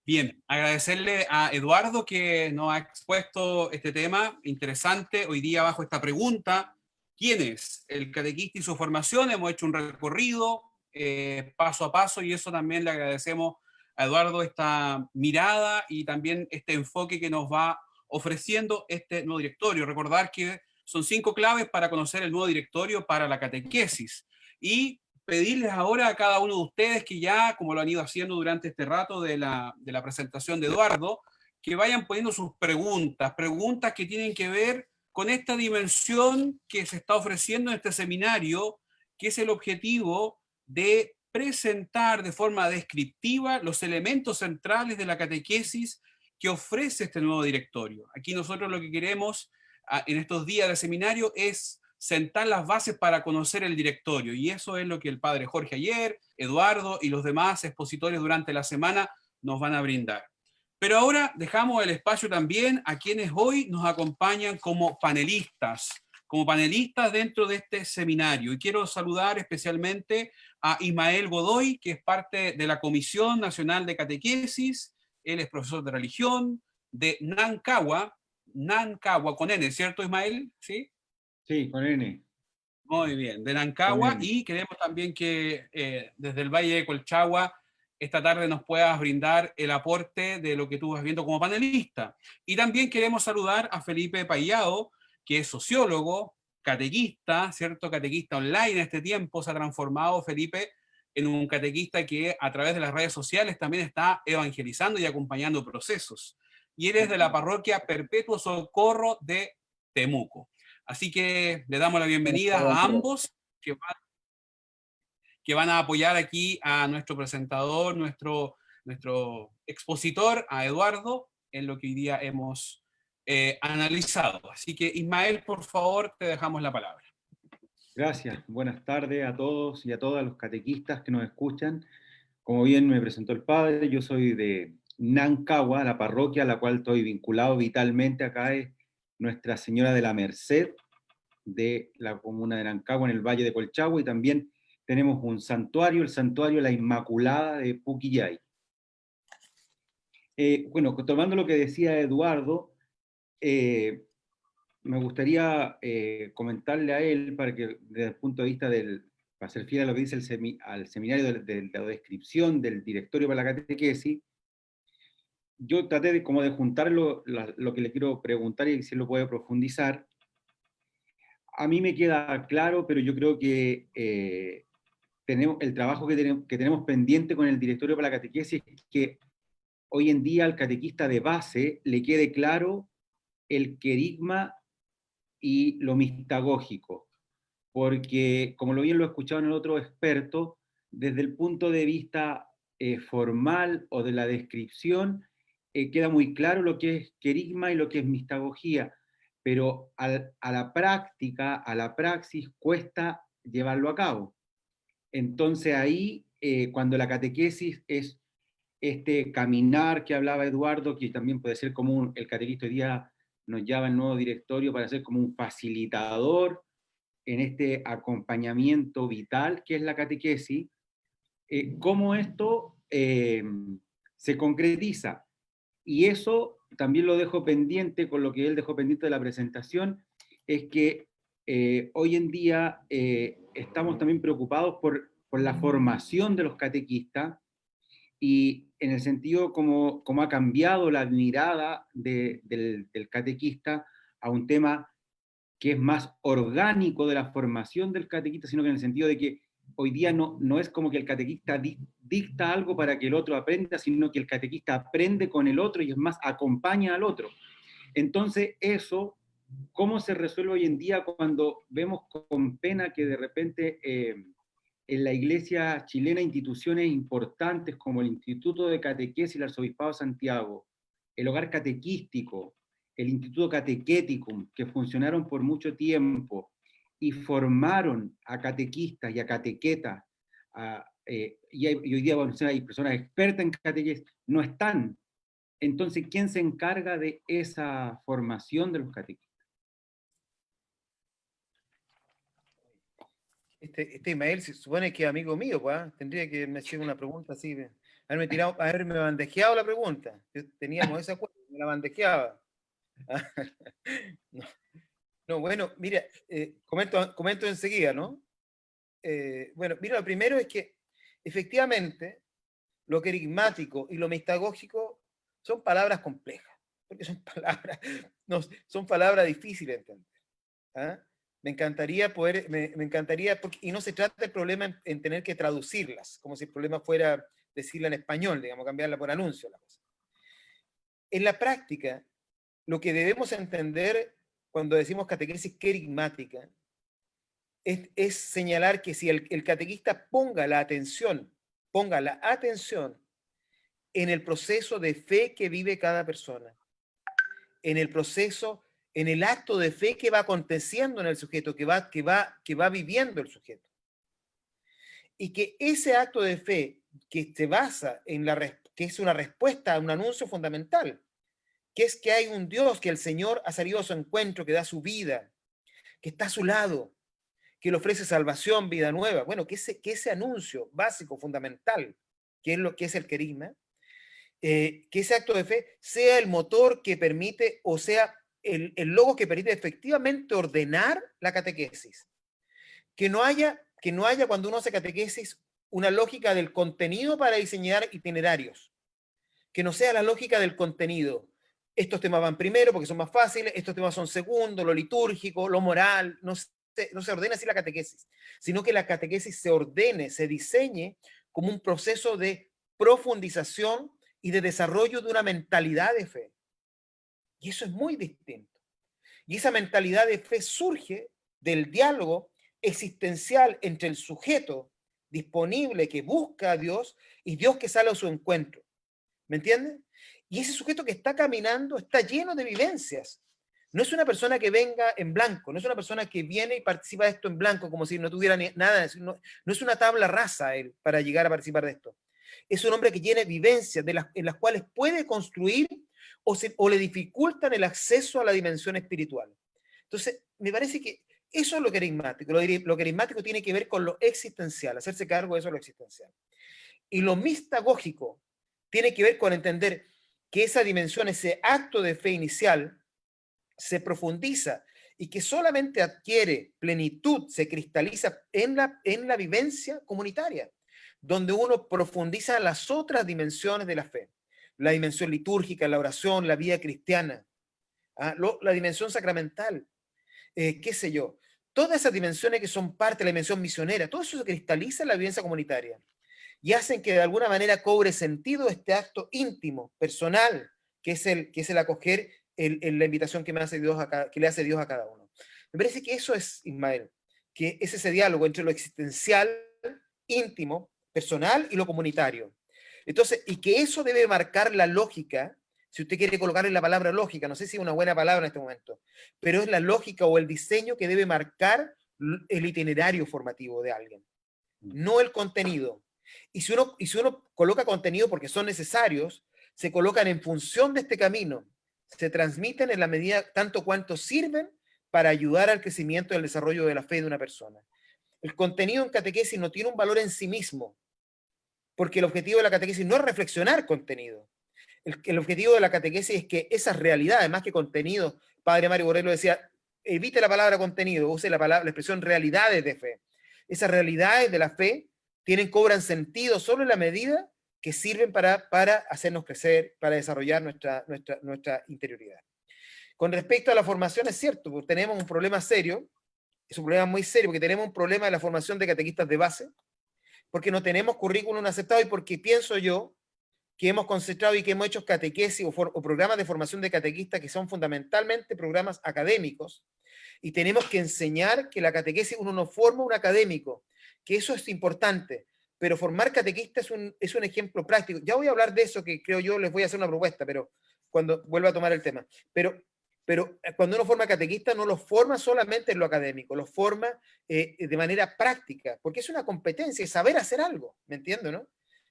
Bien, agradecerle a Eduardo que nos ha expuesto este tema interesante hoy día bajo esta pregunta. ¿Quién es el catequista y su formación? Hemos hecho un recorrido paso a paso y eso también le agradecemos a Eduardo esta mirada y también este enfoque que nos va ofreciendo este nuevo directorio. Recordar que son 5 claves para conocer el nuevo directorio para la catequesis. Y pedirles ahora a cada uno de ustedes que ya, como lo han ido haciendo durante este rato de la presentación de Eduardo, que vayan poniendo sus preguntas que tienen que ver con esta dimensión que se está ofreciendo en este seminario, que es el objetivo de presentar de forma descriptiva los elementos centrales de la catequesis que ofrece este nuevo directorio. Aquí nosotros lo que queremos en estos días de seminario es sentar las bases para conocer el directorio. Y eso es lo que el padre Jorge ayer, Eduardo y los demás expositores durante la semana nos van a brindar. Pero ahora dejamos el espacio también a quienes hoy nos acompañan como panelistas dentro de este seminario. Y quiero saludar especialmente a Ismael Godoy, que es parte de la Comisión Nacional de Catequesis. Él es profesor de religión de Nancagua con N, ¿cierto, Ismael? ¿Sí? Sí, con N. Muy bien, de Nancagua, y queremos también que desde el Valle de Colchagua esta tarde nos puedas brindar el aporte de lo que tú vas viendo como panelista. Y también queremos saludar a Felipe Payado, que es sociólogo, catequista, ¿cierto? Catequista online en este tiempo, se ha transformado Felipe en un catequista que a través de las redes sociales también está evangelizando y acompañando procesos. Y él es de la parroquia Perpetuo Socorro de Temuco. Así que le damos la bienvenida a ambos que van a apoyar aquí a nuestro presentador, nuestro expositor, a Eduardo, en lo que hoy día hemos analizado. Así que Ismael, por favor, te dejamos la palabra. Gracias. Buenas tardes a todos y a todas los catequistas que nos escuchan. Como bien me presentó el padre, yo soy de Nancagua, la parroquia a la cual estoy vinculado vitalmente acá es Nuestra Señora de la Merced, de la comuna de Nancagua, en el Valle de Colchagua, y también tenemos un santuario, el Santuario La Inmaculada de Puquillay. Bueno, tomando lo que decía Eduardo, me gustaría comentarle a él, para que desde el punto de vista para ser fiel a lo que dice al seminario de la descripción del directorio para la catequesis, yo traté como de juntar lo que le quiero preguntar y si lo puede profundizar. A mí me queda claro, pero yo creo que tenemos el trabajo que tenemos pendiente con el directorio para la catequesis es que hoy en día al catequista de base le quede claro el querigma y lo mistagógico, porque como lo bien lo he escuchado en el otro experto, desde el punto de vista formal o de la descripción, queda muy claro lo que es querigma y lo que es mistagogía, pero a la práctica, a la praxis, cuesta llevarlo a cabo. Entonces ahí, cuando la catequesis es este caminar que hablaba Eduardo, que también puede ser como el catequista hoy día nos llama el nuevo directorio para ser como un facilitador en este acompañamiento vital que es la catequesis, cómo esto se concretiza. Y eso también lo dejo pendiente con lo que él dejó pendiente de la presentación, es que hoy en día estamos también preocupados por la formación de los catequistas, y en el sentido como ha cambiado la mirada del catequista a un tema que es más orgánico de la formación del catequista, sino que en el sentido de que hoy día no es como que el catequista dicta algo para que el otro aprenda, sino que el catequista aprende con el otro y es más, acompaña al otro. Entonces eso, ¿cómo se resuelve hoy en día cuando vemos con pena que de repente en la iglesia chilena instituciones importantes como el Instituto de Catequesis y el Arzobispado de Santiago, el Hogar Catequístico, el Instituto Catequeticum, que funcionaron por mucho tiempo y formaron a catequistas y a catequetas, y hoy día bueno, hay personas expertas en catequesis, no están? Entonces, ¿quién se encarga de esa formación de los catequistas? Este Ismael se supone que es amigo mío, pues, ¿ah? Tendría que me hacer una pregunta así, haberme bandejeado la pregunta. Teníamos esa cuenta, me la bandejeaba. No, no, bueno, mira, comento enseguida, ¿no? Bueno, mira, lo primero es que efectivamente lo querigmático y lo mistagógico son palabras complejas, porque son palabras difíciles de entender. ¿Ah? Me encantaría y no se trata del problema en tener que traducirlas, como si el problema fuera decirla en español, digamos, cambiarla por anuncio. La cosa. En la práctica, lo que debemos entender cuando decimos catequesis querigmática es señalar que si el catequista ponga la atención en el proceso de fe que vive cada persona, en el acto de fe que va aconteciendo en el sujeto, que va viviendo el sujeto. Y que ese acto de fe que se basa que es una respuesta a un anuncio fundamental, que es que hay un Dios, que el Señor ha salido a su encuentro, que da su vida, que está a su lado, que le ofrece salvación, vida nueva. Bueno, que ese anuncio básico, fundamental, que es lo que es el querigma, que ese acto de fe sea el motor que permite, o sea, el logo que permite efectivamente ordenar la catequesis. Que no haya cuando uno hace catequesis una lógica del contenido para diseñar itinerarios. Que no sea la lógica del contenido. Estos temas van primero porque son más fáciles, estos temas son segundo, lo litúrgico, lo moral, no se ordena así la catequesis, sino que la catequesis se ordene, se diseñe como un proceso de profundización y de desarrollo de una mentalidad de fe. Y eso es muy distinto. Y esa mentalidad de fe surge del diálogo existencial entre el sujeto disponible que busca a Dios y Dios que sale a su encuentro. ¿Me entienden? Y ese sujeto que está caminando está lleno de vivencias. No es una persona que venga en blanco, no es una persona que viene y participa de esto en blanco como si no tuviera nada, no es una tabla rasa él para llegar a participar de esto. Es un hombre que tiene vivencias en las cuales puede construir o le dificultan el acceso a la dimensión espiritual. Entonces, me parece que eso es lo querigmático. Lo querigmático tiene que ver con lo existencial, hacerse cargo de eso, lo existencial. Y lo mistagógico tiene que ver con entender que esa dimensión, ese acto de fe inicial, se profundiza y que solamente adquiere plenitud, se cristaliza en la vivencia comunitaria, donde uno profundiza las otras dimensiones de la fe. La dimensión litúrgica, la oración, la vida cristiana, la dimensión sacramental, qué sé yo. Todas esas dimensiones que son parte de la dimensión misionera, todo eso se cristaliza en la vivencia comunitaria y hacen que de alguna manera cobre sentido este acto íntimo, personal, que es el acoger la invitación que le hace Dios a cada uno. Me parece que eso es, Ismael, que es ese diálogo entre lo existencial, íntimo, personal y lo comunitario. Entonces, y que eso debe marcar la lógica si usted quiere colocarle la palabra lógica, no sé si es una buena palabra en este momento, pero es la lógica o el diseño que debe marcar el itinerario formativo de alguien, no el contenido. Y si uno coloca contenido porque son necesarios, se colocan en función de este camino, se transmiten en la medida tanto cuanto sirven para ayudar al crecimiento y al desarrollo de la fe de una persona. El contenido en catequesis no tiene un valor en sí mismo, porque el objetivo de la catequesis no es reflexionar contenido. El objetivo de la catequesis es que esas realidades, más que contenido, Padre Mario Borrello decía, evite la palabra contenido, use la expresión realidades de fe. Esas realidades de la fe cobran sentido solo en la medida que sirven para hacernos crecer, para desarrollar nuestra interioridad. Con respecto a la formación, es cierto, porque tenemos un problema serio, es un problema muy serio, porque tenemos un problema de la formación de catequistas de base, porque no tenemos currículum aceptado y porque pienso yo que hemos concentrado y que hemos hecho catequesis o programas de formación de catequistas que son fundamentalmente programas académicos, y tenemos que enseñar que la catequesis uno no forma un académico, que eso es importante, pero formar catequistas es un ejemplo práctico. Ya voy a hablar de eso, que creo yo les voy a hacer una propuesta, pero cuando vuelva a tomar el tema. Pero cuando uno forma catequista, no lo forma solamente en lo académico, lo forma de manera práctica, porque es una competencia, es saber hacer algo, ¿me entiendo, no?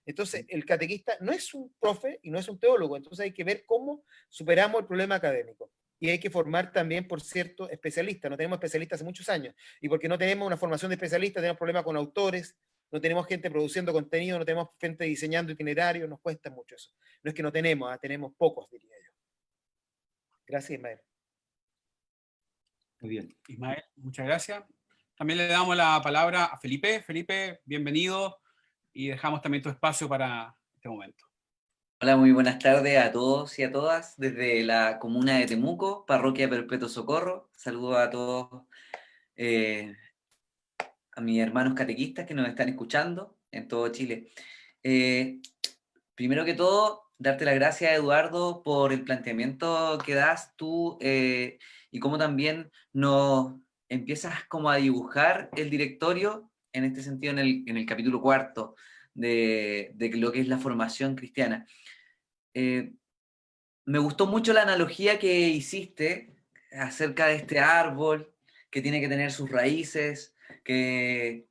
Entonces, el catequista no es un profe y no es un teólogo, entonces hay que ver cómo superamos el problema académico. Y hay que formar también, por cierto, especialistas. No tenemos especialistas hace muchos años. Y porque no tenemos una formación de especialistas, tenemos problemas con autores, no tenemos gente produciendo contenido, no tenemos gente diseñando itinerarios, nos cuesta mucho eso. No es que no tenemos, tenemos pocos, diría yo. Gracias, Ismael. Muy bien. Ismael, muchas gracias. También le damos la palabra a Felipe. Felipe, bienvenido, y dejamos también tu espacio para este momento. Hola, muy buenas tardes a todos y a todas desde la comuna de Temuco, Parroquia Perpetuo Socorro. Saludo a todos, a mis hermanos catequistas que nos están escuchando en todo Chile. Primero que todo, darte las gracias, Eduardo, por el planteamiento que das tú y cómo también nos empiezas como a dibujar el directorio, en este sentido en el capítulo 4 de lo que es la formación cristiana. Me gustó mucho la analogía que hiciste acerca de este árbol que tiene que tener sus raíces, que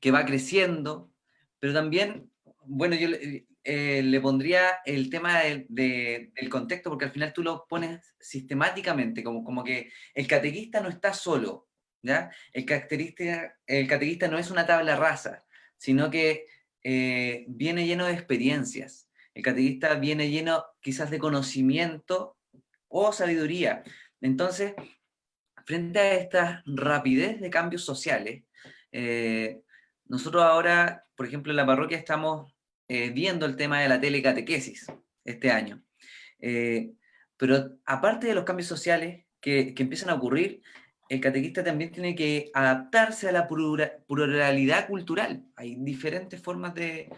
va creciendo, pero también, bueno, yo le pondría el tema del contexto, porque al final tú lo pones sistemáticamente, como que el catequista no está solo, ¿ya? El catequista no es una tabla rasa, sino que viene lleno de experiencias. El catequista viene lleno quizás de conocimiento o sabiduría. Entonces, frente a esta rapidez de cambios sociales, nosotros ahora, por ejemplo, en la parroquia estamos viendo el tema de la telecatequesis este año. Pero aparte de los cambios sociales que empiezan a ocurrir, el catequista también tiene que adaptarse a la pluralidad cultural. Hay diferentes formas de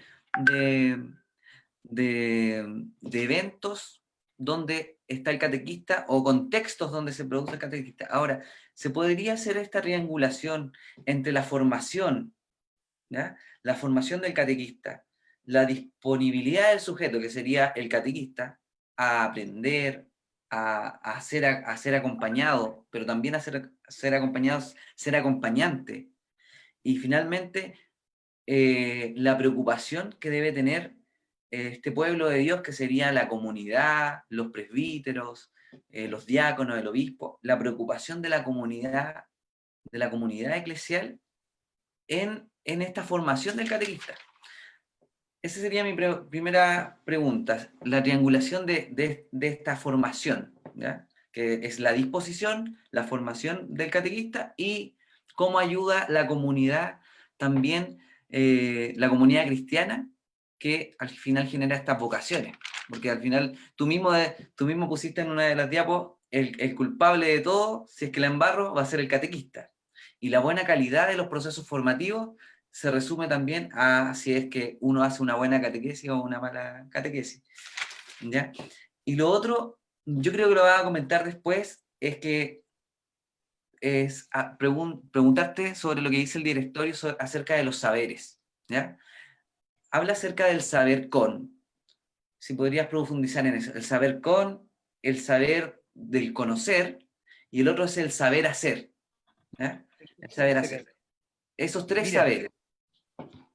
eventos donde está el catequista o contextos donde se produce el catequista. Ahora, se podría hacer esta triangulación entre la formación, ¿ya? La formación del catequista, la disponibilidad del sujeto, que sería el catequista, a aprender, a ser acompañado, pero también a ser acompañados, ser acompañante. Y finalmente, la preocupación que debe tener este pueblo de Dios, que sería la comunidad, los presbíteros, los diáconos, el obispo, la preocupación de la comunidad eclesial en esta formación del catequista. Esa sería mi primera pregunta, la triangulación de esta formación, ¿ya? Que es la disposición, la formación del catequista y cómo ayuda la comunidad también, la comunidad cristiana, que al final genera estas vocaciones. Porque al final tú mismo pusiste en una de las diapos el culpable de todo, si es que la embarro, va a ser el catequista. Y la buena calidad de los procesos formativos se resume también a si es que uno hace una buena catequesis o una mala catequesis, ¿ya? Y lo otro, yo creo que lo vas a comentar después, es que es preguntarte sobre lo que dice el directorio acerca de los saberes, ¿ya? Habla acerca del saber con. si podrías profundizar en eso, el saber con, el saber del conocer, y el otro es el saber hacer. ¿Ya? El saber hacer. Excelente. Esos tres Mira, saberes.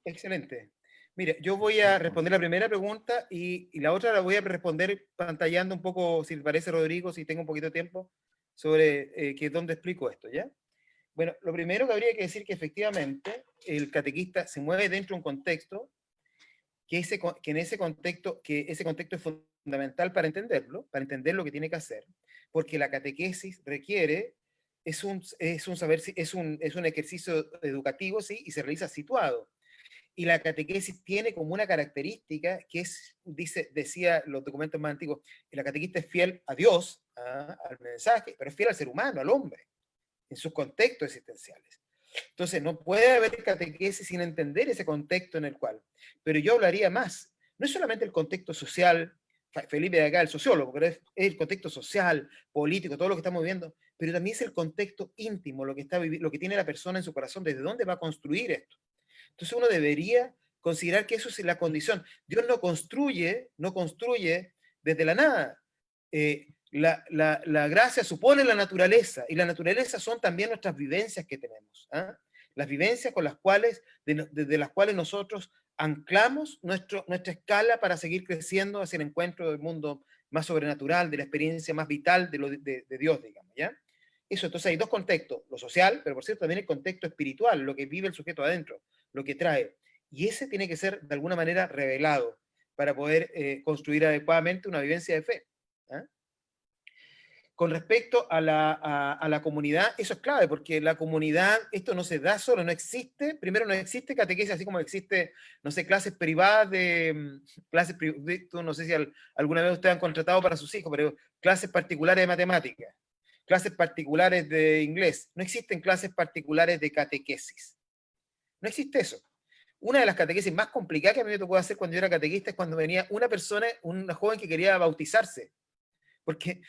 Excelente. Mire, yo voy a responder la primera pregunta y la otra la voy a responder pantallando un poco, si te parece, Rodrigo, si tengo un poquito de tiempo, sobre dónde explico esto, ¿ya? Bueno, lo primero que habría que decir que efectivamente el catequista se mueve dentro de un contexto que ese contexto es fundamental para entenderlo, para entender lo que tiene que hacer, porque la catequesis requiere, es un saber, es un ejercicio educativo, sí, y se realiza situado. Y la catequesis tiene como una característica que es, decía los documentos más antiguos, que la catequista es fiel a Dios, al mensaje, pero es fiel al ser humano, al hombre, en sus contextos existenciales. Entonces, no puede haber catequesis sin entender ese contexto en el cual. Pero yo hablaría más. No es solamente el contexto social, Felipe de acá, el sociólogo, pero es el contexto social, político, todo lo que estamos viviendo, pero también es el contexto íntimo, lo que tiene la persona en su corazón, desde dónde va a construir esto. Entonces uno debería considerar que eso es la condición. Dios no construye desde la nada. La gracia supone la naturaleza, y la naturaleza son también nuestras vivencias que tenemos. Las vivencias con las cuales, desde las cuales nosotros anclamos nuestra escala para seguir creciendo hacia el encuentro del mundo más sobrenatural, de la experiencia más vital de Dios, digamos, ¿ya? Eso, entonces hay dos contextos, lo social, pero por cierto también el contexto espiritual, lo que vive el sujeto adentro, lo que trae. Y ese tiene que ser de alguna manera revelado para poder construir adecuadamente una vivencia de fe. ¿Ah? Con respecto a la comunidad, eso es clave, porque la comunidad, esto no se da solo, no existe, primero no existe catequesis, así como existe, no sé, clases privadas no sé si alguna vez ustedes han contratado para sus hijos, pero clases particulares de matemáticas, clases particulares de inglés, no existen clases particulares de catequesis. No existe eso. Una de las catequesis más complicadas que a mí me tocó hacer cuando yo era catequista es cuando venía una joven que quería bautizarse. Porque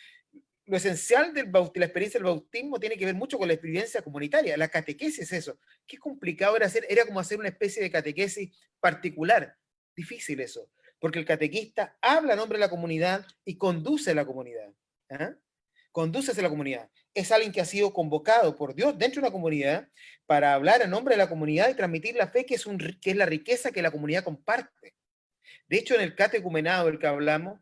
lo esencial de la experiencia del bautismo tiene que ver mucho con la experiencia comunitaria. La catequesis es eso. Qué complicado era hacer, era como hacer una especie de catequesis particular. Difícil eso. Porque el catequista habla a nombre de la comunidad y conduce a la comunidad. ¿Ah? Conduce a la comunidad. Es alguien que ha sido convocado por Dios dentro de una comunidad para hablar a nombre de la comunidad y transmitir la fe, que es la riqueza que la comunidad comparte. De hecho, en el catecumenado del que hablamos,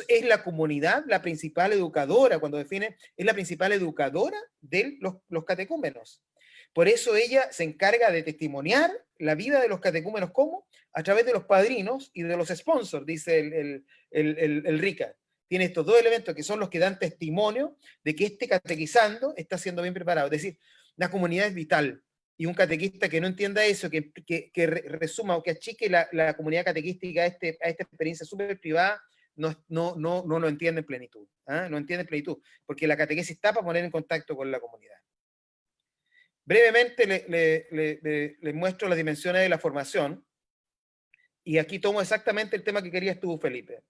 es la comunidad la principal educadora, cuando define, es la principal educadora de los catecúmenos. Por eso ella se encarga de testimoniar la vida de los catecúmenos, ¿cómo? A través de los padrinos y de los sponsors, dice el RICA. Tiene estos dos elementos que son los que dan testimonio de que este catequizando está siendo bien preparado. Es decir, la comunidad es vital. Y un catequista que no entienda eso, que resuma o que achique la comunidad catequística a esta experiencia súper privada, no lo entiende en plenitud. No entiende en plenitud, porque la catequesis está para poner en contacto con la comunidad. Brevemente les muestro las dimensiones de la formación, y aquí tomo exactamente el tema que querías tú, Felipe,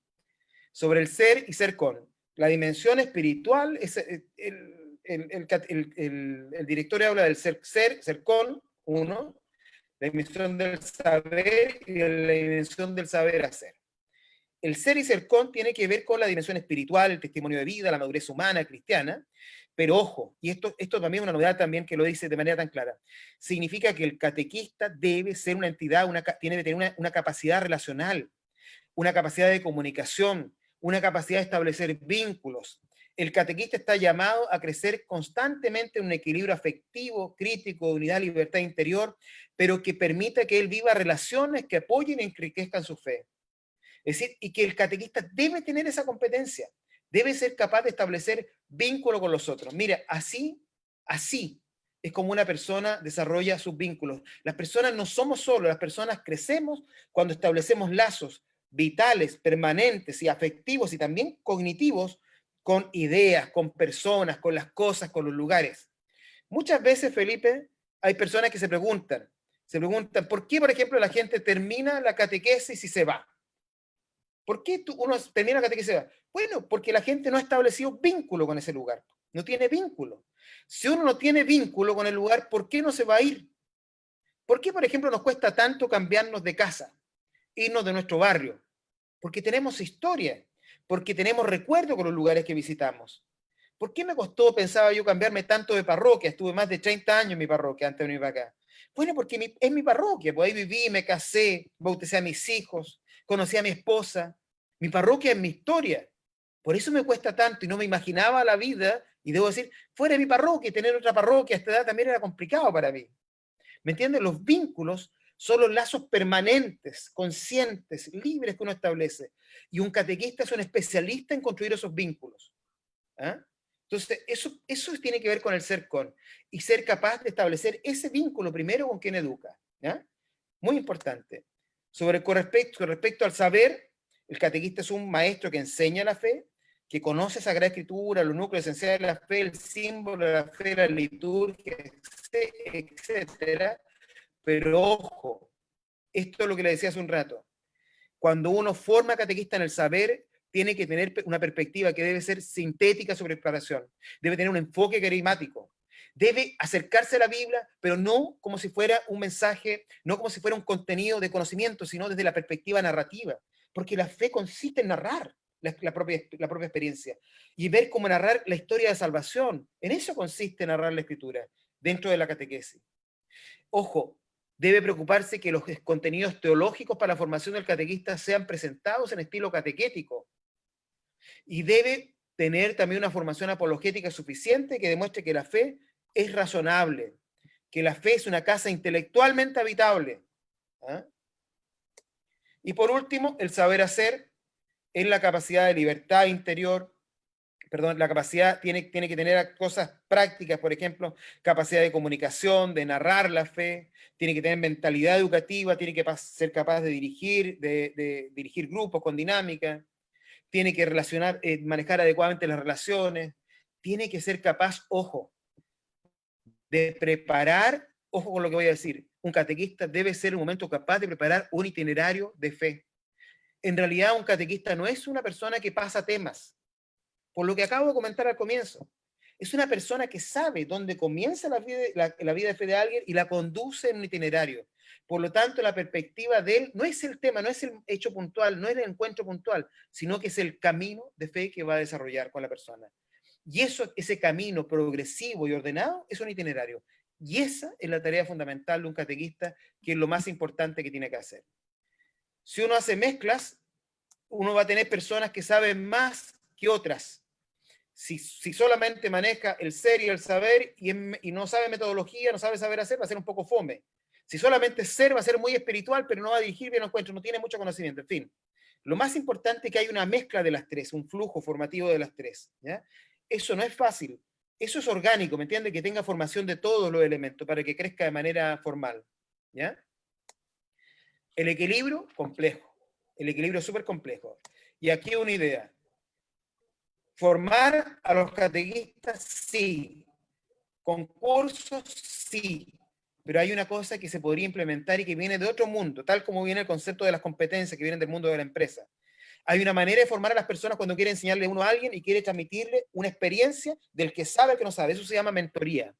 sobre el ser y ser con. La dimensión espiritual es el directorio habla del ser con, uno, la dimensión del saber y la dimensión del saber hacer. El ser y ser con tiene que ver con la dimensión espiritual, el testimonio de vida, la madurez humana, cristiana, pero ojo, y esto también es una novedad también que lo dice de manera tan clara, significa que el catequista debe ser una entidad, tiene que tener una capacidad relacional, una capacidad de comunicación, una capacidad de establecer vínculos. El catequista está llamado a crecer constantemente en un equilibrio afectivo, crítico, de unidad, libertad interior, pero que permita que él viva relaciones que apoyen y enriquezcan su fe. Es decir, y que el catequista debe tener esa competencia, debe ser capaz de establecer vínculo con los otros. Mira, así es como una persona desarrolla sus vínculos. Las personas no somos solos, las personas crecemos cuando establecemos lazos vitales, permanentes y afectivos y también cognitivos con ideas, con personas, con las cosas, con los lugares. Muchas veces, Felipe, hay personas que se preguntan, ¿por qué, por ejemplo, la gente termina la catequesis y se va? ¿Por qué uno termina la catequesis y se va? Bueno, porque la gente no ha establecido vínculo con ese lugar, no tiene vínculo. Si uno no tiene vínculo con el lugar, ¿por qué no se va a ir? ¿Por qué, por ejemplo, nos cuesta tanto cambiarnos de casa, irnos de nuestro barrio? Porque tenemos historia, porque tenemos recuerdo con los lugares que visitamos. ¿Por qué me costó, pensaba yo, cambiarme tanto de parroquia? Estuve más de 30 años en mi parroquia antes de venir para acá. Bueno, porque es mi parroquia, pues ahí viví, me casé, bauticé a mis hijos, conocí a mi esposa. Mi parroquia es mi historia. Por eso me cuesta tanto y no me imaginaba la vida, y debo decir, fuera de mi parroquia y tener otra parroquia a esta edad también era complicado para mí. ¿Me entienden? Los vínculos son los lazos permanentes, conscientes, libres que uno establece. Y un catequista es un especialista en construir esos vínculos. ¿Ah? Entonces, eso tiene que ver con el ser con, y ser capaz de establecer ese vínculo primero con quien educa. ¿Ya? Muy importante. Con respecto al saber, el catequista es un maestro que enseña la fe, que conoce Sagrada Escritura, los núcleos esenciales de la fe, el símbolo de la fe, la liturgia, etcétera. Pero ojo, esto es lo que le decía hace un rato. Cuando uno forma catequista en el saber, tiene que tener una perspectiva que debe ser sintética sobre preparación. Debe tener un enfoque carismático. Debe acercarse a la Biblia, pero no como si fuera un mensaje, no como si fuera un contenido de conocimiento, sino desde la perspectiva narrativa. Porque la fe consiste en narrar la propia experiencia y ver cómo narrar la historia de salvación. En eso consiste narrar la Escritura, dentro de la catequesis. Ojo, debe preocuparse que los contenidos teológicos para la formación del catequista sean presentados en estilo catequético. Y debe tener también una formación apologética suficiente que demuestre que la fe es razonable, que la fe es una casa intelectualmente habitable. ¿Ah? Y por último, el saber hacer es la capacidad de libertad interior. Perdón, la capacidad tiene que tener cosas prácticas, por ejemplo, capacidad de comunicación, de narrar la fe, tiene que tener mentalidad educativa, tiene que ser capaz de dirigir grupos con dinámica, tiene que manejar adecuadamente las relaciones, tiene que ser capaz, ojo, de preparar, ojo con lo que voy a decir, un catequista debe ser en un momento capaz de preparar un itinerario de fe. En realidad, un catequista no es una persona que pasa temas, por lo que acabo de comentar al comienzo. Es una persona que sabe dónde comienza la vida de fe de alguien y la conduce en un itinerario. Por lo tanto, la perspectiva de él no es el tema, no es el hecho puntual, no es el encuentro puntual, sino que es el camino de fe que va a desarrollar con la persona. Y ese camino progresivo y ordenado es un itinerario. Y esa es la tarea fundamental de un catequista, que es lo más importante que tiene que hacer. Si uno hace mezclas, uno va a tener personas que saben más que otras. Si solamente maneja el ser y el saber y no sabe metodología, no sabe saber hacer, va a ser un poco fome. Si solamente es ser, va a ser muy espiritual, pero no va a dirigir bien los encuentros, no tiene mucho conocimiento. En fin, lo más importante es que hay una mezcla de las tres, un flujo formativo de las tres. ¿Ya? Eso no es fácil. Eso es orgánico, ¿me entiende? Que tenga formación de todos los elementos para que crezca de manera formal. ¿Ya? El equilibrio, complejo. El equilibrio es súper complejo. Y aquí una idea. Formar a los catequistas, sí. Concursos, sí. Pero hay una cosa que se podría implementar y que viene de otro mundo, tal como viene el concepto de las competencias que vienen del mundo de la empresa. Hay una manera de formar a las personas cuando quiere enseñarle uno a alguien y quiere transmitirle una experiencia del que sabe al que no sabe. Eso se llama mentoría.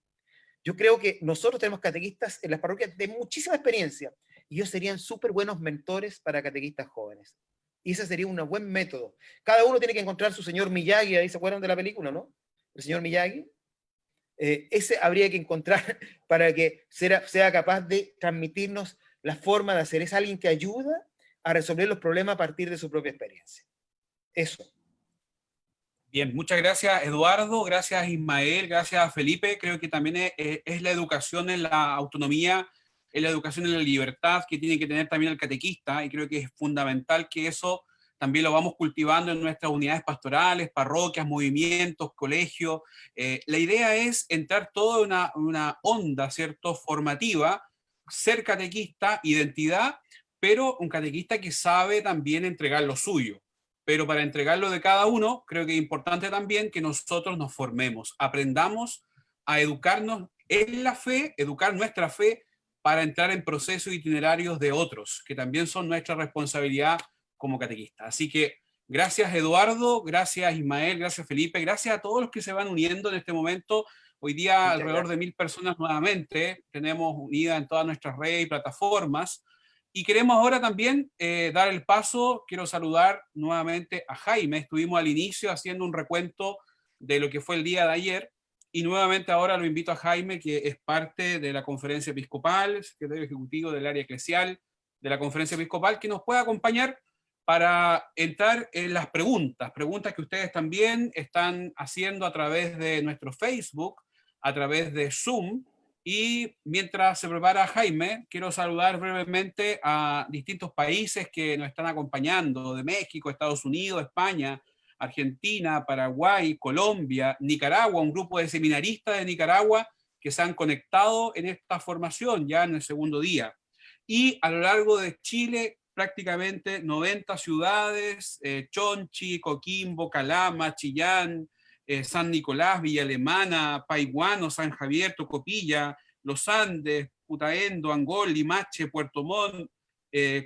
Yo creo que nosotros tenemos catequistas en las parroquias de muchísima experiencia y ellos serían súper buenos mentores para catequistas jóvenes. Y ese sería un buen método. Cada uno tiene que encontrar su señor Miyagi, ahí se acuerdan de la película, ¿no? El señor Miyagi. Ese habría que encontrar para que sea capaz de transmitirnos la forma de hacer. Es alguien que ayuda a resolver los problemas a partir de su propia experiencia. Eso. Bien, muchas gracias Eduardo, gracias Ismael, gracias Felipe. Creo que también es la educación en la autonomía, es la educación en la libertad que tiene que tener también el catequista, y creo que es fundamental que eso también lo vamos cultivando en nuestras unidades pastorales, parroquias, movimientos, colegios. La idea es entrar todo en una onda, ¿cierto?, formativa, ser catequista, identidad, pero un catequista que sabe también entregar lo suyo. Pero para entregarlo de cada uno, creo que es importante también que nosotros nos formemos, aprendamos a educarnos en la fe, educar nuestra fe para entrar en procesos itinerarios de otros, que también son nuestra responsabilidad como catequistas. Así que gracias Eduardo, gracias Ismael, gracias Felipe, gracias a todos los que se van uniendo en este momento. Hoy día alrededor de 1000 personas nuevamente tenemos unidas en todas nuestras redes y plataformas. Y queremos ahora también dar el paso, quiero saludar nuevamente a Jaime. Estuvimos al inicio haciendo un recuento de lo que fue el día de ayer, y nuevamente ahora lo invito a Jaime, que es parte de la conferencia episcopal, secretario ejecutivo del área eclesial de la conferencia episcopal, que nos pueda acompañar para entrar en las preguntas que ustedes también están haciendo a través de nuestro Facebook, a través de Zoom. Y mientras se prepara Jaime, quiero saludar brevemente a distintos países que nos están acompañando, de México, Estados Unidos, España, Argentina, Paraguay, Colombia, Nicaragua, un grupo de seminaristas de Nicaragua que se han conectado en esta formación ya en el segundo día. Y a lo largo de Chile, prácticamente 90 ciudades, Chonchi, Coquimbo, Calama, Chillán, San Nicolás, Villa Alemana, Paiguano, San Javier, Tocopilla, Los Andes, Putaendo, Angol, Limache, Puerto Montt,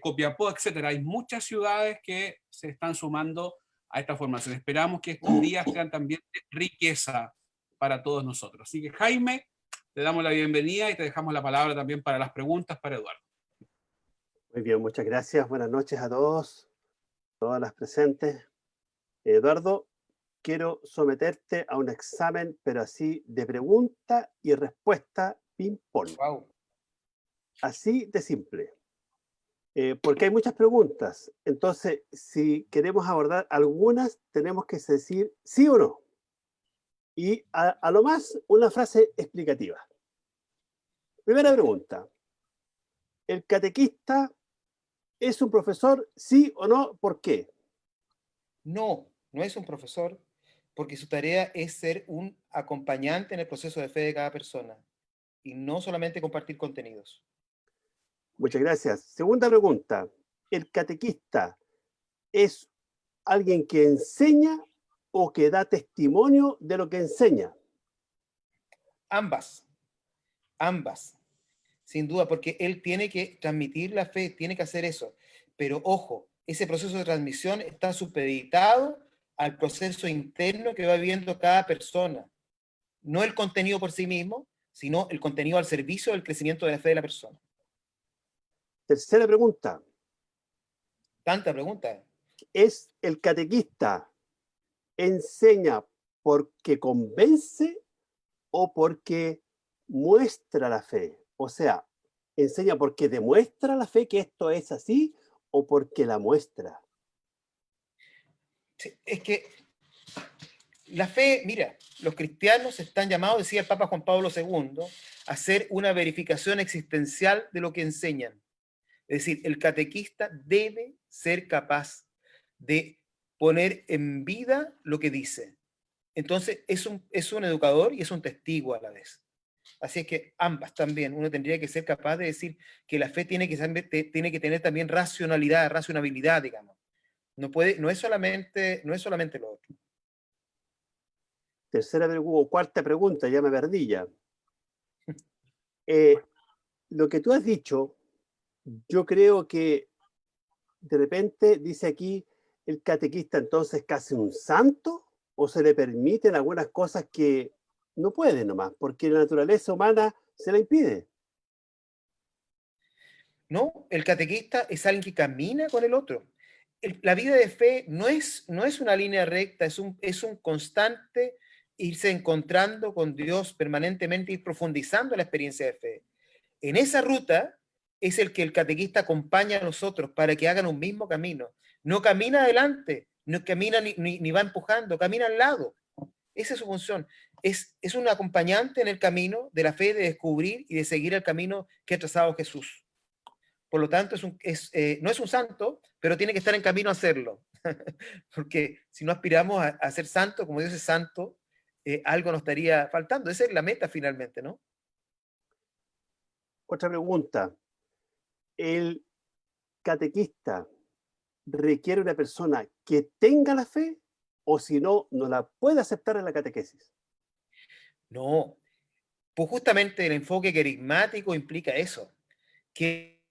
Copiapó, etc. Hay muchas ciudades que se están sumando a esta formación. Esperamos que estos días sean también de riqueza para todos nosotros. Así que, Jaime, te damos la bienvenida y te dejamos la palabra también para las preguntas para Eduardo. Muy bien, muchas gracias. Buenas noches a todos, todas las presentes. Eduardo, quiero someterte a un examen, pero así de pregunta y respuesta ping-pong. Wow. Así de simple. Porque hay muchas preguntas. Entonces, si queremos abordar algunas, tenemos que decir sí o no. Y a lo más, una frase explicativa. Primera pregunta. ¿El catequista es un profesor, sí o no? ¿Por qué? No, no es un profesor, porque su tarea es ser un acompañante en el proceso de fe de cada persona y no solamente compartir contenidos. Muchas gracias. Segunda pregunta. ¿El catequista es alguien que enseña o que da testimonio de lo que enseña? Ambas, ambas, sin duda, porque él tiene que transmitir la fe, tiene que hacer eso. Pero ojo, ese proceso de transmisión está supeditado al proceso interno que va viviendo cada persona. No el contenido por sí mismo, sino el contenido al servicio del crecimiento de la fe de la persona. Tercera pregunta. Tanta pregunta. ¿Es el catequista enseña porque convence o porque muestra la fe? O sea, ¿enseña porque demuestra la fe que esto es así o porque la muestra? Sí, es que la fe, mira, los cristianos están llamados, decía el Papa Juan Pablo II, a hacer una verificación existencial de lo que enseñan. Es decir, el catequista debe ser capaz de poner en vida lo que dice. Entonces, es un educador y es un testigo a la vez. Así es que ambas también. Uno tendría que ser capaz de decir que la fe tiene que tener también racionalidad, digamos. No es solamente lo otro. Cuarta pregunta, ya me perdí ya. Lo que tú has dicho, yo creo que de repente dice aquí el catequista entonces casi un santo, o se le permiten algunas cosas que no puede nomás, porque la naturaleza humana se la impide. No, el catequista es alguien que camina con el otro. La vida de fe no es una línea recta, es un constante irse encontrando con Dios permanentemente, ir profundizando la experiencia de fe. En esa ruta es el que el catequista acompaña a nosotros para que hagan un mismo camino. No camina adelante, no camina ni va empujando, camina al lado. Esa es su función. Es un acompañante en el camino de la fe, de descubrir y de seguir el camino que ha trazado Jesús. Por lo tanto, no es un santo, pero tiene que estar en camino a hacerlo. Porque si no aspiramos a ser santo, como Dios es santo, algo nos estaría faltando. Esa es la meta finalmente, ¿no? Otra pregunta. ¿El catequista requiere una persona que tenga la fe o si no, no la puede aceptar en la catequesis? No, pues justamente el enfoque carismático implica eso, que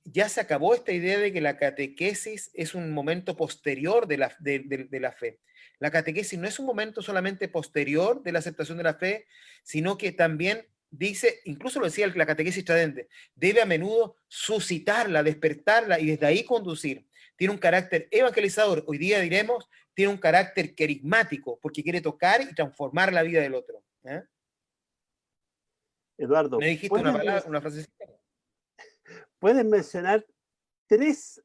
ya se acabó esta idea de que la catequesis es un momento posterior de la fe. La catequesis no es un momento solamente posterior de la aceptación de la fe, sino que también dice, incluso lo decía la catequesis tradente, debe a menudo suscitarla, despertarla y desde ahí conducir. Tiene un carácter evangelizador, hoy día diremos, tiene un carácter carismático, porque quiere tocar y transformar la vida del otro. ¿Eh? Eduardo, ¿Me dijiste una palabra, una frase? ¿puedes mencionar tres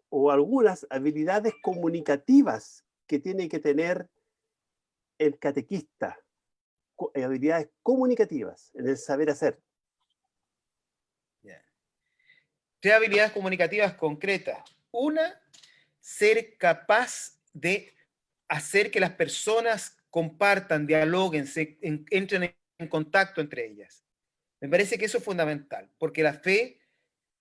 o algunas habilidades comunicativas que tiene que tener el catequista? Habilidades comunicativas en el saber hacer. Yeah. Tres habilidades comunicativas concretas. Una, ser capaz de hacer que las personas compartan, dialoguen, entren en contacto entre ellas. Me parece que eso es fundamental, porque la fe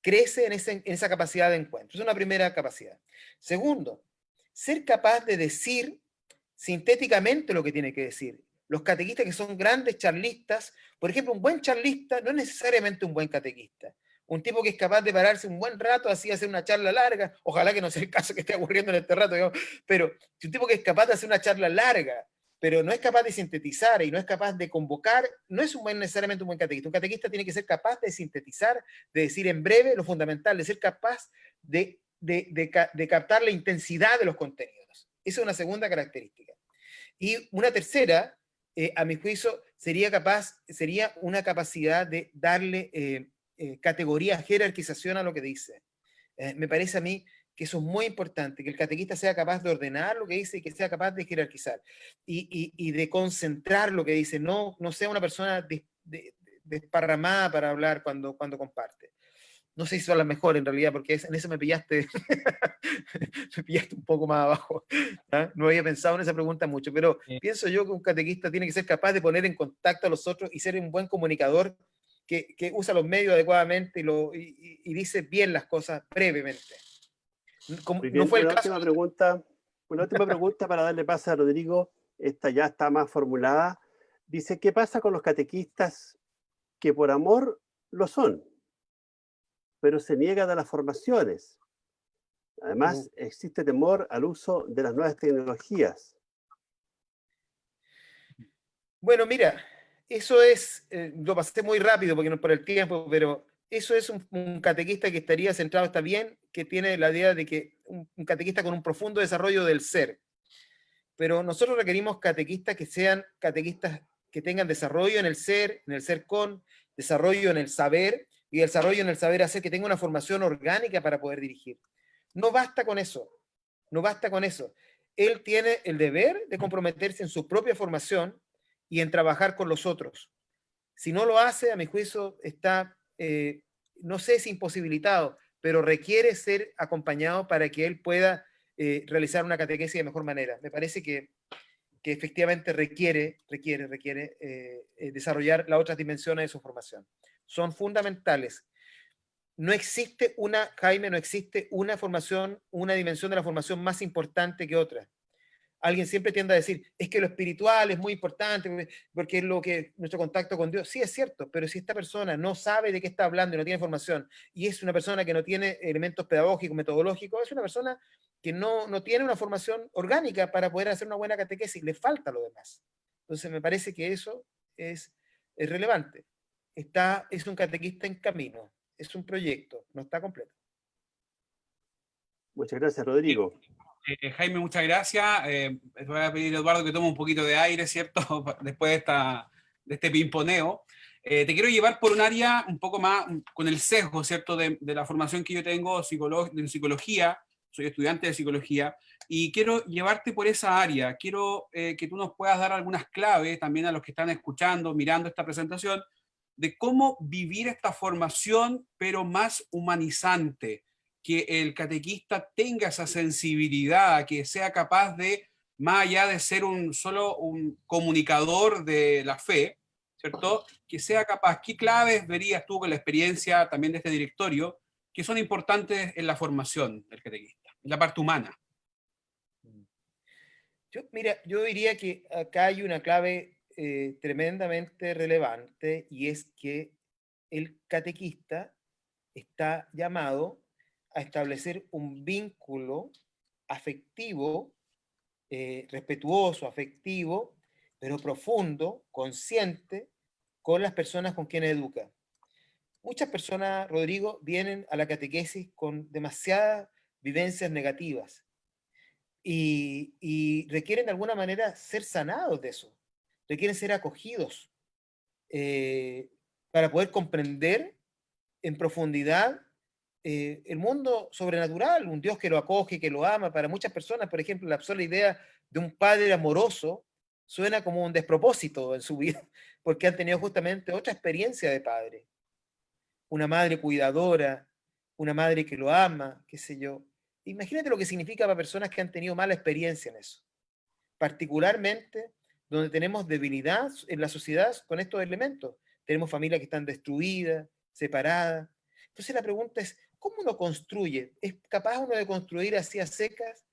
crece en esa capacidad de encuentro. Es una primera capacidad. Segundo, ser capaz de decir sintéticamente lo que tiene que decir. Los catequistas que son grandes charlistas, por ejemplo, un buen charlista no es necesariamente un buen catequista. Un tipo que es capaz de pararse un buen rato, así hacer una charla larga, ojalá que no sea el caso que esté ocurriendo en este rato, digamos, pero si un tipo que es capaz de hacer una charla larga, pero no es capaz de sintetizar y no es capaz de convocar, no es necesariamente un buen catequista. Un catequista tiene que ser capaz de sintetizar, de decir en breve lo fundamental, de ser capaz de captar la intensidad de los contenidos. Esa es una segunda característica. Y una tercera, a mi juicio, sería una capacidad de darle categoría, jerarquización a lo que dice. Me parece a mí que eso es muy importante, que el catequista sea capaz de ordenar lo que dice y que sea capaz de jerarquizar y de concentrar lo que dice, no sea una persona desparramada para hablar cuando comparte. No sé si son las mejores en realidad, porque en eso me pillaste, me pillaste un poco más abajo. ¿Ah? No había pensado en esa pregunta mucho, pero pienso yo que un catequista tiene que ser capaz de poner en contacto a los otros y ser un buen comunicador que usa los medios adecuadamente y dice bien las cosas brevemente. Muy No bien, fue el caso. una última pregunta para darle paso a Rodrigo. Esta ya está más formulada. Dice, ¿qué pasa con los catequistas que por amor lo son, pero se niegan a las formaciones? Además, existe temor al uso de las nuevas tecnologías. Bueno, mira, eso es, lo pasé muy rápido porque no por el tiempo, pero eso es un catequista que estaría centrado, está bien, que tiene la idea de que un catequista con un profundo desarrollo del ser. Pero nosotros requerimos catequistas que sean catequistas que tengan desarrollo en el ser con, desarrollo en el saber, y desarrollo en el saber hacer, que tenga una formación orgánica para poder dirigir. No basta con eso, no basta con eso. Él tiene el deber de comprometerse en su propia formación y en trabajar con los otros. Si no lo hace, a mi juicio, está, no sé si imposibilitado, pero requiere ser acompañado para que él pueda realizar una catequesis de mejor manera. Me parece que efectivamente requiere desarrollar las otras dimensiones de su formación. Son fundamentales. No existe Jaime, no existe una formación, una dimensión de la formación más importante que otra. Alguien siempre tiende a decir, es que lo espiritual es muy importante, porque es lo que nuestro contacto con Dios. Sí, es cierto, pero si esta persona no sabe de qué está hablando y no tiene formación, y es una persona que no tiene elementos pedagógicos, metodológicos, es una persona que no tiene una formación orgánica para poder hacer una buena catequesis, le falta lo demás. Entonces me parece que eso es relevante. Es un catequista en camino, es un proyecto, no está completo. Muchas gracias, Rodrigo. Jaime, muchas gracias. Te voy a pedir, Eduardo, que tome un poquito de aire, ¿cierto? Después de este pimponeo. Te quiero llevar por un área un poco más con el sesgo, ¿cierto? De la formación que yo tengo en psicología. Soy estudiante de psicología y quiero llevarte por esa área. Quiero que tú nos puedas dar algunas claves también a los que están escuchando, mirando esta presentación, de cómo vivir esta formación, pero más humanizante, que el catequista tenga esa sensibilidad, que sea capaz de, más allá de ser solo un comunicador de la fe, ¿cierto? Que sea capaz. ¿Qué claves verías tú con la experiencia también de este directorio que son importantes en la formación del catequista, en la parte humana? Mira, yo diría que acá hay una clave tremendamente relevante y es que el catequista está llamado a establecer un vínculo afectivo, respetuoso, afectivo, pero profundo, consciente, con las personas con quienes educa. Muchas personas, Rodrigo, vienen a la catequesis con demasiadas vivencias negativas y requieren de alguna manera ser sanados de eso, requieren ser acogidos para poder comprender en profundidad el mundo sobrenatural, un Dios que lo acoge, que lo ama. Para muchas personas, por ejemplo, la sola idea de un padre amoroso suena como un despropósito en su vida, porque han tenido justamente otra experiencia de padre. Una madre cuidadora, una madre que lo ama, qué sé yo. Imagínate lo que significa para personas que han tenido mala experiencia en eso. Particularmente donde tenemos debilidad en la sociedad con estos elementos. Tenemos familias que están destruidas, separadas. Entonces la pregunta es, ¿cómo uno construye? ¿Es capaz uno de construir así a secas?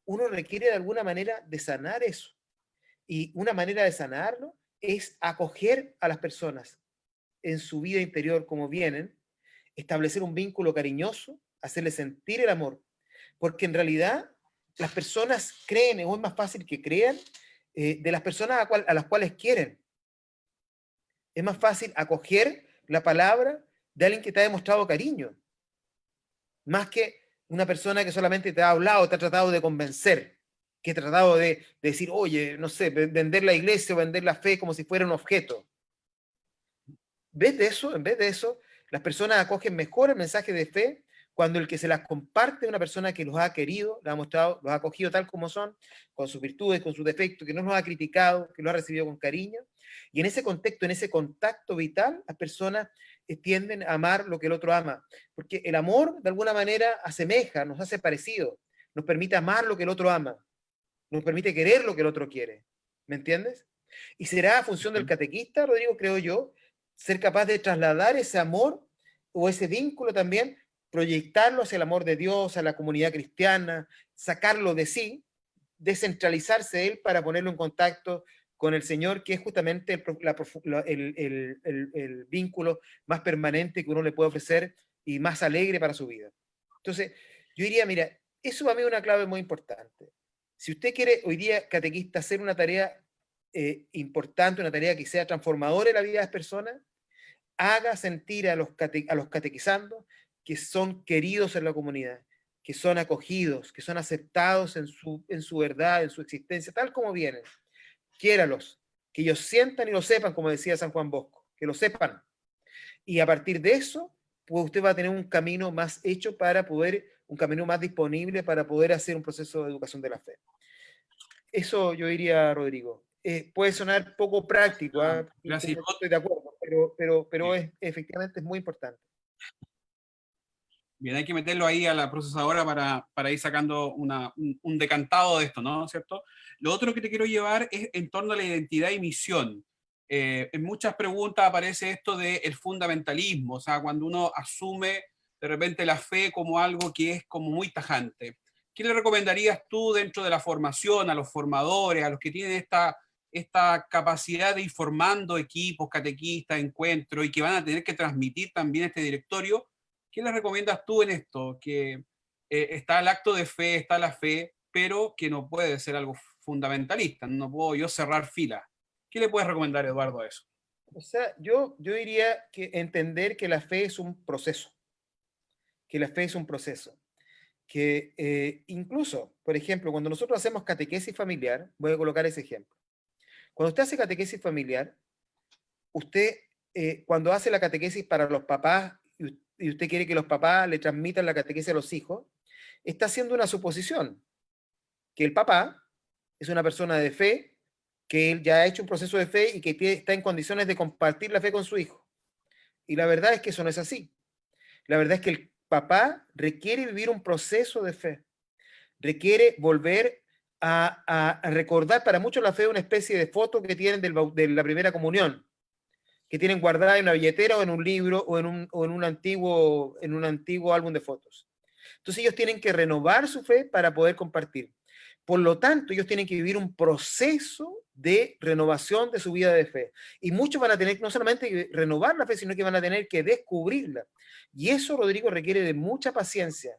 Uno requiere de alguna manera de sanar eso. Y una manera de sanarlo es acoger a las personas en su vida interior como vienen, establecer un vínculo cariñoso, hacerles sentir el amor. Porque en realidad las personas creen, o es más fácil que crean, de las personas a las cuales quieren. Es más fácil acoger la palabra de alguien que te ha demostrado cariño, más que una persona que solamente te ha hablado, te ha tratado de convencer, que ha tratado de decir, oye, no sé, vender la iglesia o vender la fe como si fuera un objeto. En vez de eso, las personas acogen mejor el mensaje de fe cuando el que se las comparte es una persona que los ha querido, los ha mostrado, los ha acogido tal como son, con sus virtudes, con sus defectos, que no los ha criticado, que los ha recibido con cariño. Y en ese contexto, en ese contacto vital, las personas tienden a amar lo que el otro ama. Porque el amor, de alguna manera, asemeja, nos hace parecido, nos permite amar lo que el otro ama, nos permite querer lo que el otro quiere. ¿Me entiendes? Y será a función del catequista, Rodrigo, creo yo, ser capaz de trasladar ese amor o ese vínculo también, proyectarlo hacia el amor de Dios, a la comunidad cristiana, sacarlo de sí, descentralizarse de él para ponerlo en contacto con el Señor, que es justamente el vínculo más permanente que uno le puede ofrecer y más alegre para su vida. Entonces, yo diría, mira, eso para mí es una clave muy importante. Si usted quiere hoy día, catequista, hacer una tarea importante, una tarea que sea transformadora en la vida de las personas, haga sentir a los catequizandos que son queridos en la comunidad, que son acogidos, que son aceptados en su verdad, en su existencia, tal como vienen. Quiéralos, que ellos sientan y lo sepan, como decía San Juan Bosco, que lo sepan. Y a partir de eso, pues usted va a tener un camino más hecho para poder, un camino más disponible para poder hacer un proceso de educación de la fe. Eso yo diría, Rodrigo. Puede sonar poco práctico, ¿eh? Gracias. Estoy de acuerdo, pero efectivamente es muy importante. Bien, hay que meterlo ahí a la procesadora para ir sacando un decantado de esto, ¿no? ¿Cierto? Lo otro que te quiero llevar es en torno a la identidad y misión. En muchas preguntas aparece esto del fundamentalismo, o sea, cuando uno asume de repente la fe como algo que es como muy tajante. ¿Qué le recomendarías tú dentro de la formación, a los formadores, a los que tienen esta capacidad de ir formando equipos, catequistas, encuentros, y que van a tener que transmitir también este directorio? ¿Qué le recomiendas tú en esto? Que está el acto de fe, está la fe, pero que no puede ser algo fundamentalista, no puedo yo cerrar filas. ¿Qué le puedes recomendar, Eduardo, a eso? O sea, yo diría que entender que la fe es un proceso, que la fe es un proceso, que incluso, por ejemplo, cuando nosotros hacemos catequesis familiar, voy a colocar ese ejemplo. Cuando usted hace catequesis familiar, usted, cuando hace la catequesis para los papás y usted quiere que los papás le transmitan la catequesis a los hijos, está haciendo una suposición, que el papá es una persona de fe, que él ya ha hecho un proceso de fe y que está en condiciones de compartir la fe con su hijo. Y la verdad es que eso no es así. La verdad es que el papá requiere vivir un proceso de fe, requiere volver a recordar. Para muchos la fe es una especie de foto que tienen de la primera comunión, que tienen guardada en una billetera o en un libro o en un antiguo álbum de fotos. Entonces ellos tienen que renovar su fe para poder compartir. Por lo tanto, ellos tienen que vivir un proceso de renovación de su vida de fe. Y muchos van a tener no solamente que renovar la fe, sino que van a tener que descubrirla. Y eso, Rodrigo, requiere de mucha paciencia.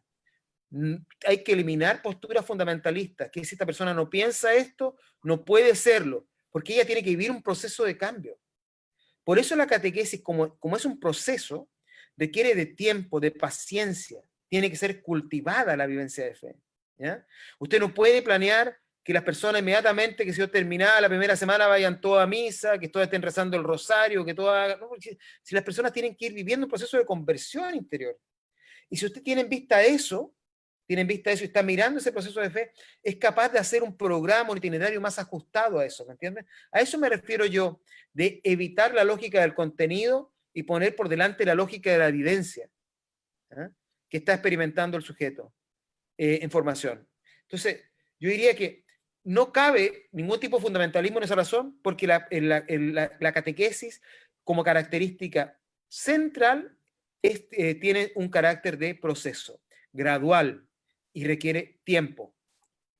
Hay que eliminar posturas fundamentalistas, que si esta persona no piensa esto, no puede serlo, porque ella tiene que vivir un proceso de cambio. Por eso la catequesis, como es un proceso, requiere de tiempo, de paciencia. Tiene que ser cultivada la vivencia de fe. ¿Ya? Usted no puede planear que las personas inmediatamente, que si terminada la primera semana, vayan todas a misa, que todas estén rezando el rosario, que todas... No, si las personas tienen que ir viviendo un proceso de conversión interior. Y si usted tiene en vista eso, y está mirando ese proceso de fe, es capaz de hacer un programa, un itinerario más ajustado a eso, ¿me entiendes? A eso me refiero yo, de evitar la lógica del contenido y poner por delante la lógica de la evidencia, ¿eh? Que está experimentando el sujeto en formación. Entonces, yo diría que no cabe ningún tipo de fundamentalismo en esa razón, porque la catequesis, como característica central, tiene un carácter de proceso, gradual, y requiere tiempo,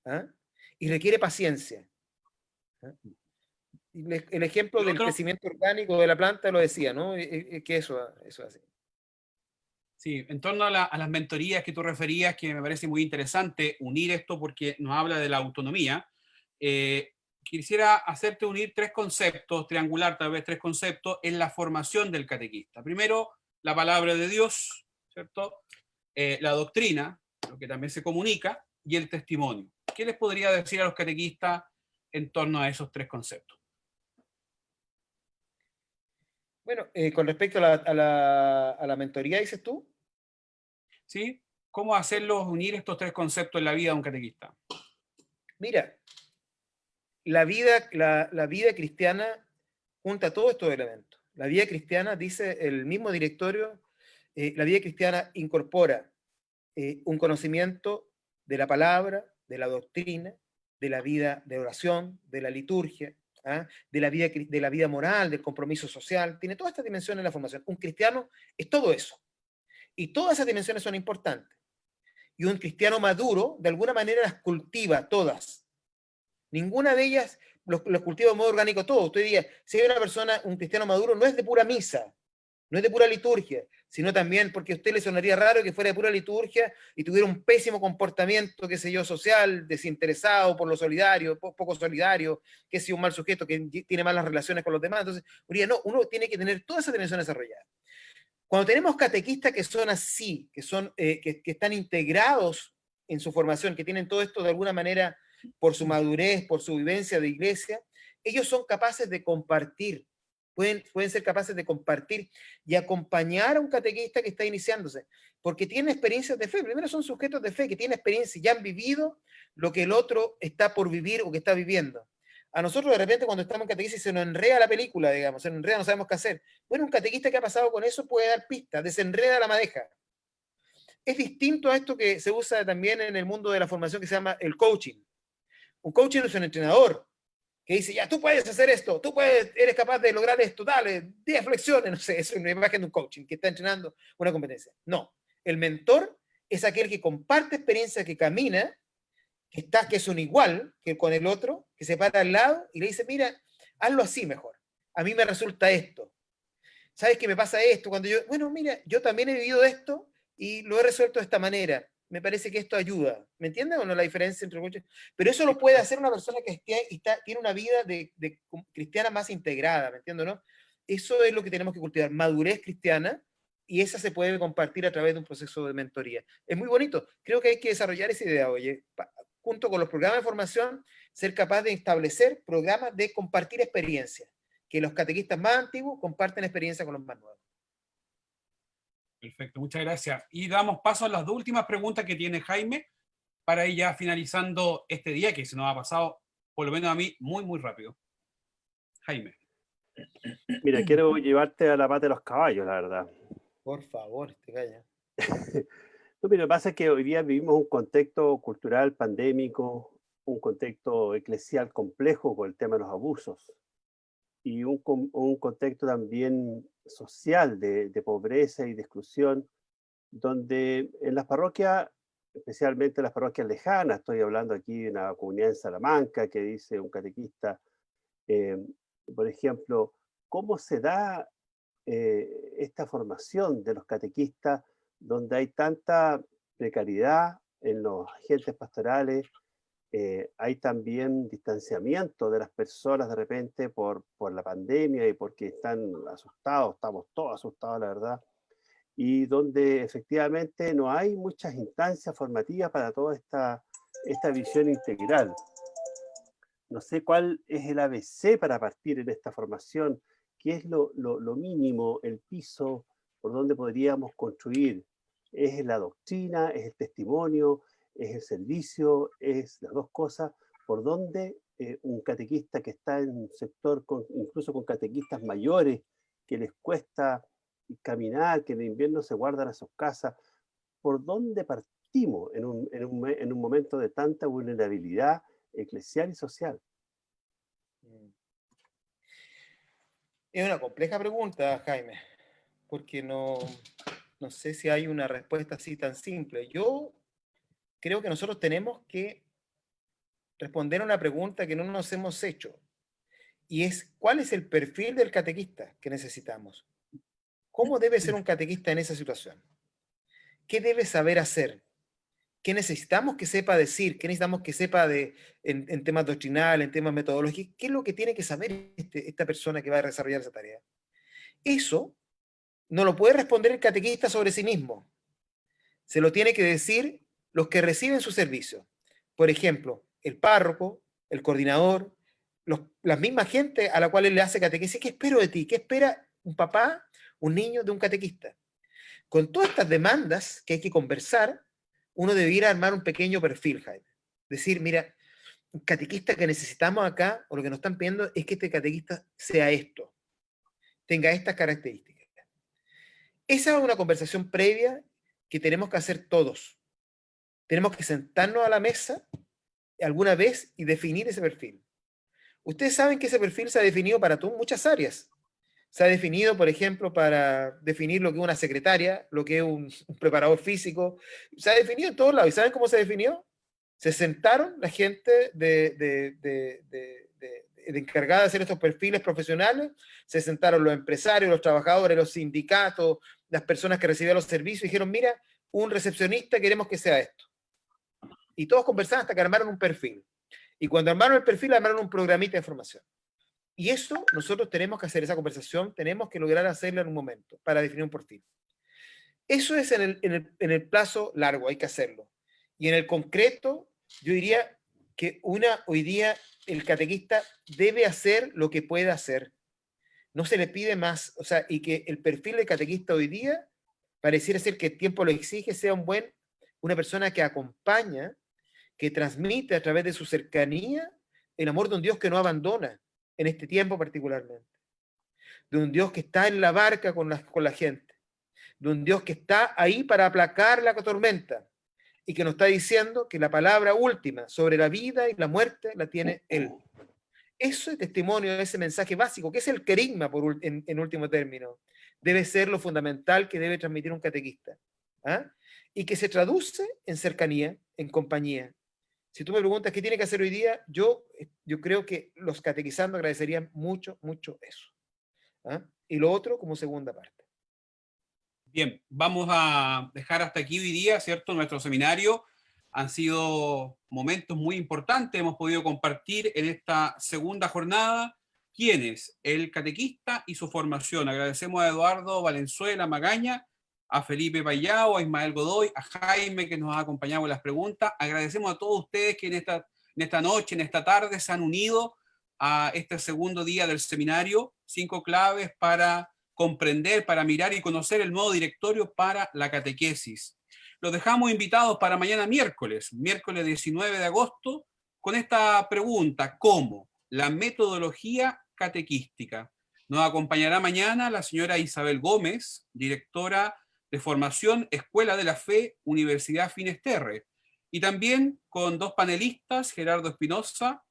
¿eh? Y requiere paciencia. ¿Eh? El ejemplo del crecimiento orgánico de la planta lo decía, ¿no? Que eso es así. Sí, en torno a las mentorías que tú referías, que me parece muy interesante unir esto porque nos habla de la autonomía. Quisiera hacerte unir tres conceptos, triangular tal vez tres conceptos en la formación del catequista. Primero, la palabra de Dios, ¿cierto? La doctrina, lo que también se comunica, y el testimonio. ¿Qué les podría decir a los catequistas en torno a esos tres conceptos? Bueno, con respecto a la mentoría, dices tú. ¿Sí? ¿Cómo hacerlos unir estos tres conceptos en la vida de un catequista? Mira, la vida cristiana junta todos estos elementos. La vida cristiana, dice el mismo directorio, la vida cristiana incorpora un conocimiento de la palabra, de la doctrina, de la vida de oración, de la liturgia, ¿ah? de la vida moral, del compromiso social. Tiene toda esta dimensión en la formación. Un cristiano es todo eso. Y todas esas dimensiones son importantes. Y un cristiano maduro, de alguna manera, las cultiva todas. Ninguna de ellas los cultiva de modo orgánico todo. Usted diga, si hay una persona, un cristiano maduro, no es de pura misa, no es de pura liturgia, sino también porque a usted le sonaría raro que fuera de pura liturgia y tuviera un pésimo comportamiento, qué sé yo, social, desinteresado por lo solidario, poco solidario, que sea un mal sujeto, que tiene malas relaciones con los demás. Entonces, uno tiene que tener toda esa dimensión desarrollada. Cuando tenemos catequistas que son así, que están integrados en su formación, que tienen todo esto de alguna manera por su madurez, por su vivencia de iglesia, ellos son capaces de compartir, pueden ser capaces de compartir y acompañar a un catequista que está iniciándose, porque tienen experiencias de fe. Primero son sujetos de fe que tienen experiencia y ya han vivido lo que el otro está por vivir o que está viviendo. A nosotros de repente cuando estamos en catequesis se nos enreda la película, digamos, se nos enreda, no sabemos qué hacer. Bueno, un catequista que ha pasado con eso puede dar pistas, desenreda la madeja. Es distinto a esto que se usa también en el mundo de la formación que se llama el coaching. Un coaching es un entrenador que dice, ya, tú puedes hacer esto, eres capaz de lograr esto, dale, 10 flexiones, no sé, eso es una imagen de un coaching que está entrenando una competencia. No, el mentor es aquel que comparte experiencia, que camina, que es un igual que con el otro, que se para al lado y le dice, mira, hazlo así mejor. A mí me resulta esto. ¿Sabes qué me pasa esto? Bueno, mira, yo también he vivido esto y lo he resuelto de esta manera. Me parece que esto ayuda. ¿Me entiendes o no la diferencia entre coaches? Pero eso lo puede hacer una persona que tiene una vida de cristiana más integrada, ¿me entiendes, no? Eso es lo que tenemos que cultivar, madurez cristiana, y esa se puede compartir a través de un proceso de mentoría. Es muy bonito. Creo que hay que desarrollar esa idea, oye, junto con los programas de formación, ser capaz de establecer programas de compartir experiencias, que los catequistas más antiguos comparten experiencia con los más nuevos. Perfecto, muchas gracias. Y damos paso a las dos últimas preguntas que tiene Jaime para ir ya finalizando este día que se nos ha pasado, por lo menos a mí, muy, muy rápido. Jaime. Mira, quiero llevarte a la pata de los caballos, la verdad. Por favor, te calla. No, pero lo que pasa es que hoy día vivimos un contexto cultural pandémico, un contexto eclesial complejo con el tema de los abusos y un contexto también social de pobreza y de exclusión, donde en las parroquias, especialmente en las parroquias lejanas, estoy hablando aquí de una comunidad en Salamanca que dice un catequista, por ejemplo, ¿cómo se da esta formación de los catequistas donde hay tanta precariedad en los agentes pastorales, hay también distanciamiento de las personas de repente por la pandemia y porque están asustados, estamos todos asustados, la verdad, y donde efectivamente no hay muchas instancias formativas para toda esta visión integral. No sé cuál es el ABC para partir en esta formación, qué es lo mínimo, el piso por donde podríamos construir. ¿Es la doctrina, es el testimonio, es el servicio, es las dos cosas? ¿Por donde un catequista que está en un sector, incluso con catequistas mayores, que les cuesta caminar, que en el invierno se guardan a sus casas, por dónde partimos en un momento de tanta vulnerabilidad eclesial y social? Es una compleja pregunta, Jaime, porque no sé si hay una respuesta así tan simple. Yo creo que nosotros tenemos que responder a una pregunta que no nos hemos hecho, y es, ¿cuál es el perfil del catequista que necesitamos? ¿Cómo debe ser un catequista en esa situación? ¿Qué debe saber hacer? ¿Qué necesitamos que sepa decir? ¿Qué necesitamos que sepa en temas doctrinales, en temas metodológicos? ¿Qué es lo que tiene que saber esta persona que va a desarrollar esa tarea? Eso no lo puede responder el catequista sobre sí mismo. Se lo tiene que decir los que reciben su servicio. Por ejemplo, el párroco, el coordinador, la misma gente a la cual él le hace catequesis. ¿Qué espero de ti? ¿Qué espera un papá, un niño de un catequista? Con todas estas demandas que hay que conversar, uno debiera armar un pequeño perfil, Jaime. Decir, mira, un catequista que necesitamos acá, o lo que nos están pidiendo, es que este catequista sea esto, tenga estas características. Esa es una conversación previa que tenemos que hacer todos. Tenemos que sentarnos a la mesa alguna vez y definir ese perfil. Ustedes saben que ese perfil se ha definido para muchas áreas. Se ha definido, por ejemplo, para definir lo que es una secretaria, lo que es un preparador físico. Se ha definido en todos lados. ¿Y saben cómo se definió? Se sentaron la gente encargada de hacer estos perfiles profesionales, se sentaron los empresarios, los trabajadores, los sindicatos, las personas que recibían los servicios, y dijeron, mira, un recepcionista queremos que sea esto. Y todos conversaron hasta que armaron un perfil. Y cuando armaron el perfil, armaron un programita de formación. Y eso nosotros tenemos que hacer, esa conversación, tenemos que lograr hacerla en un momento para definir un perfil. Eso es en el plazo largo, hay que hacerlo. Y en el concreto, yo diría que hoy día el catequista debe hacer lo que pueda hacer. No se le pide más, o sea, y que el perfil de catequista hoy día pareciera ser que el tiempo lo exige, sea una persona que acompaña, que transmite a través de su cercanía el amor de un Dios que no abandona, en este tiempo particularmente. De un Dios que está en la barca con la gente. De un Dios que está ahí para aplacar la tormenta y que nos está diciendo que la palabra última sobre la vida y la muerte la tiene Él. Ese testimonio, ese mensaje básico, que es el querigma en último término, debe ser lo fundamental que debe transmitir un catequista. ¿Ah? Y que se traduce en cercanía, en compañía. Si tú me preguntas qué tiene que hacer hoy día, yo creo que los catequizando agradecerían mucho, mucho eso. ¿Ah? Y lo otro como segunda parte. Bien, vamos a dejar hasta aquí hoy día, ¿cierto? Nuestro seminario. Han sido momentos muy importantes, hemos podido compartir en esta segunda jornada quién es el catequista y su formación. Agradecemos a Eduardo Valenzuela Magaña, a Felipe Payao, a Ismael Godoy, a Jaime que nos ha acompañado en las preguntas. Agradecemos a todos ustedes que en esta noche, en esta tarde se han unido a este segundo día del seminario, 5 claves para comprender, para mirar y conocer el nuevo directorio para la catequesis. Los dejamos invitados para mañana miércoles 19 de agosto, con esta pregunta: ¿cómo? La metodología catequística. Nos acompañará mañana la señora Isabel Gómez, directora de formación Escuela de la Fe, Universidad Finisterre, y también con dos panelistas, Gerardo Espinosa,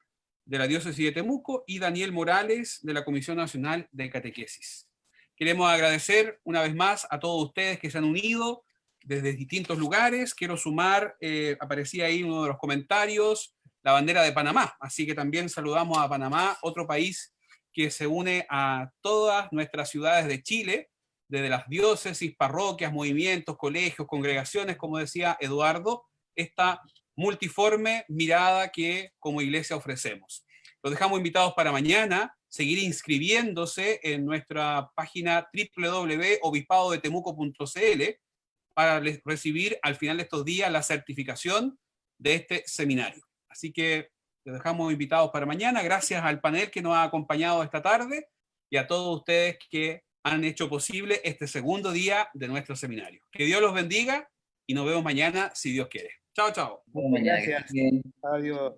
de la Diócesis de Temuco, y Daniel Morales, de la Comisión Nacional de Catequesis. Queremos agradecer una vez más a todos ustedes que se han unido desde distintos lugares. Quiero sumar, aparecía ahí uno de los comentarios, la bandera de Panamá, así que también saludamos a Panamá, otro país que se une a todas nuestras ciudades de Chile, desde las diócesis, parroquias, movimientos, colegios, congregaciones, como decía Eduardo, esta multiforme mirada que como iglesia ofrecemos. Los dejamos invitados para mañana, seguir inscribiéndose en nuestra página www.obispadodetemuco.cl para recibir al final de estos días la certificación de este seminario. Así que los dejamos invitados para mañana. Gracias al panel que nos ha acompañado esta tarde y a todos ustedes que han hecho posible este segundo día de nuestro seminario. Que Dios los bendiga y nos vemos mañana si Dios quiere. Chao, chao. Mañana, que Gracias. estés bien. Adiós.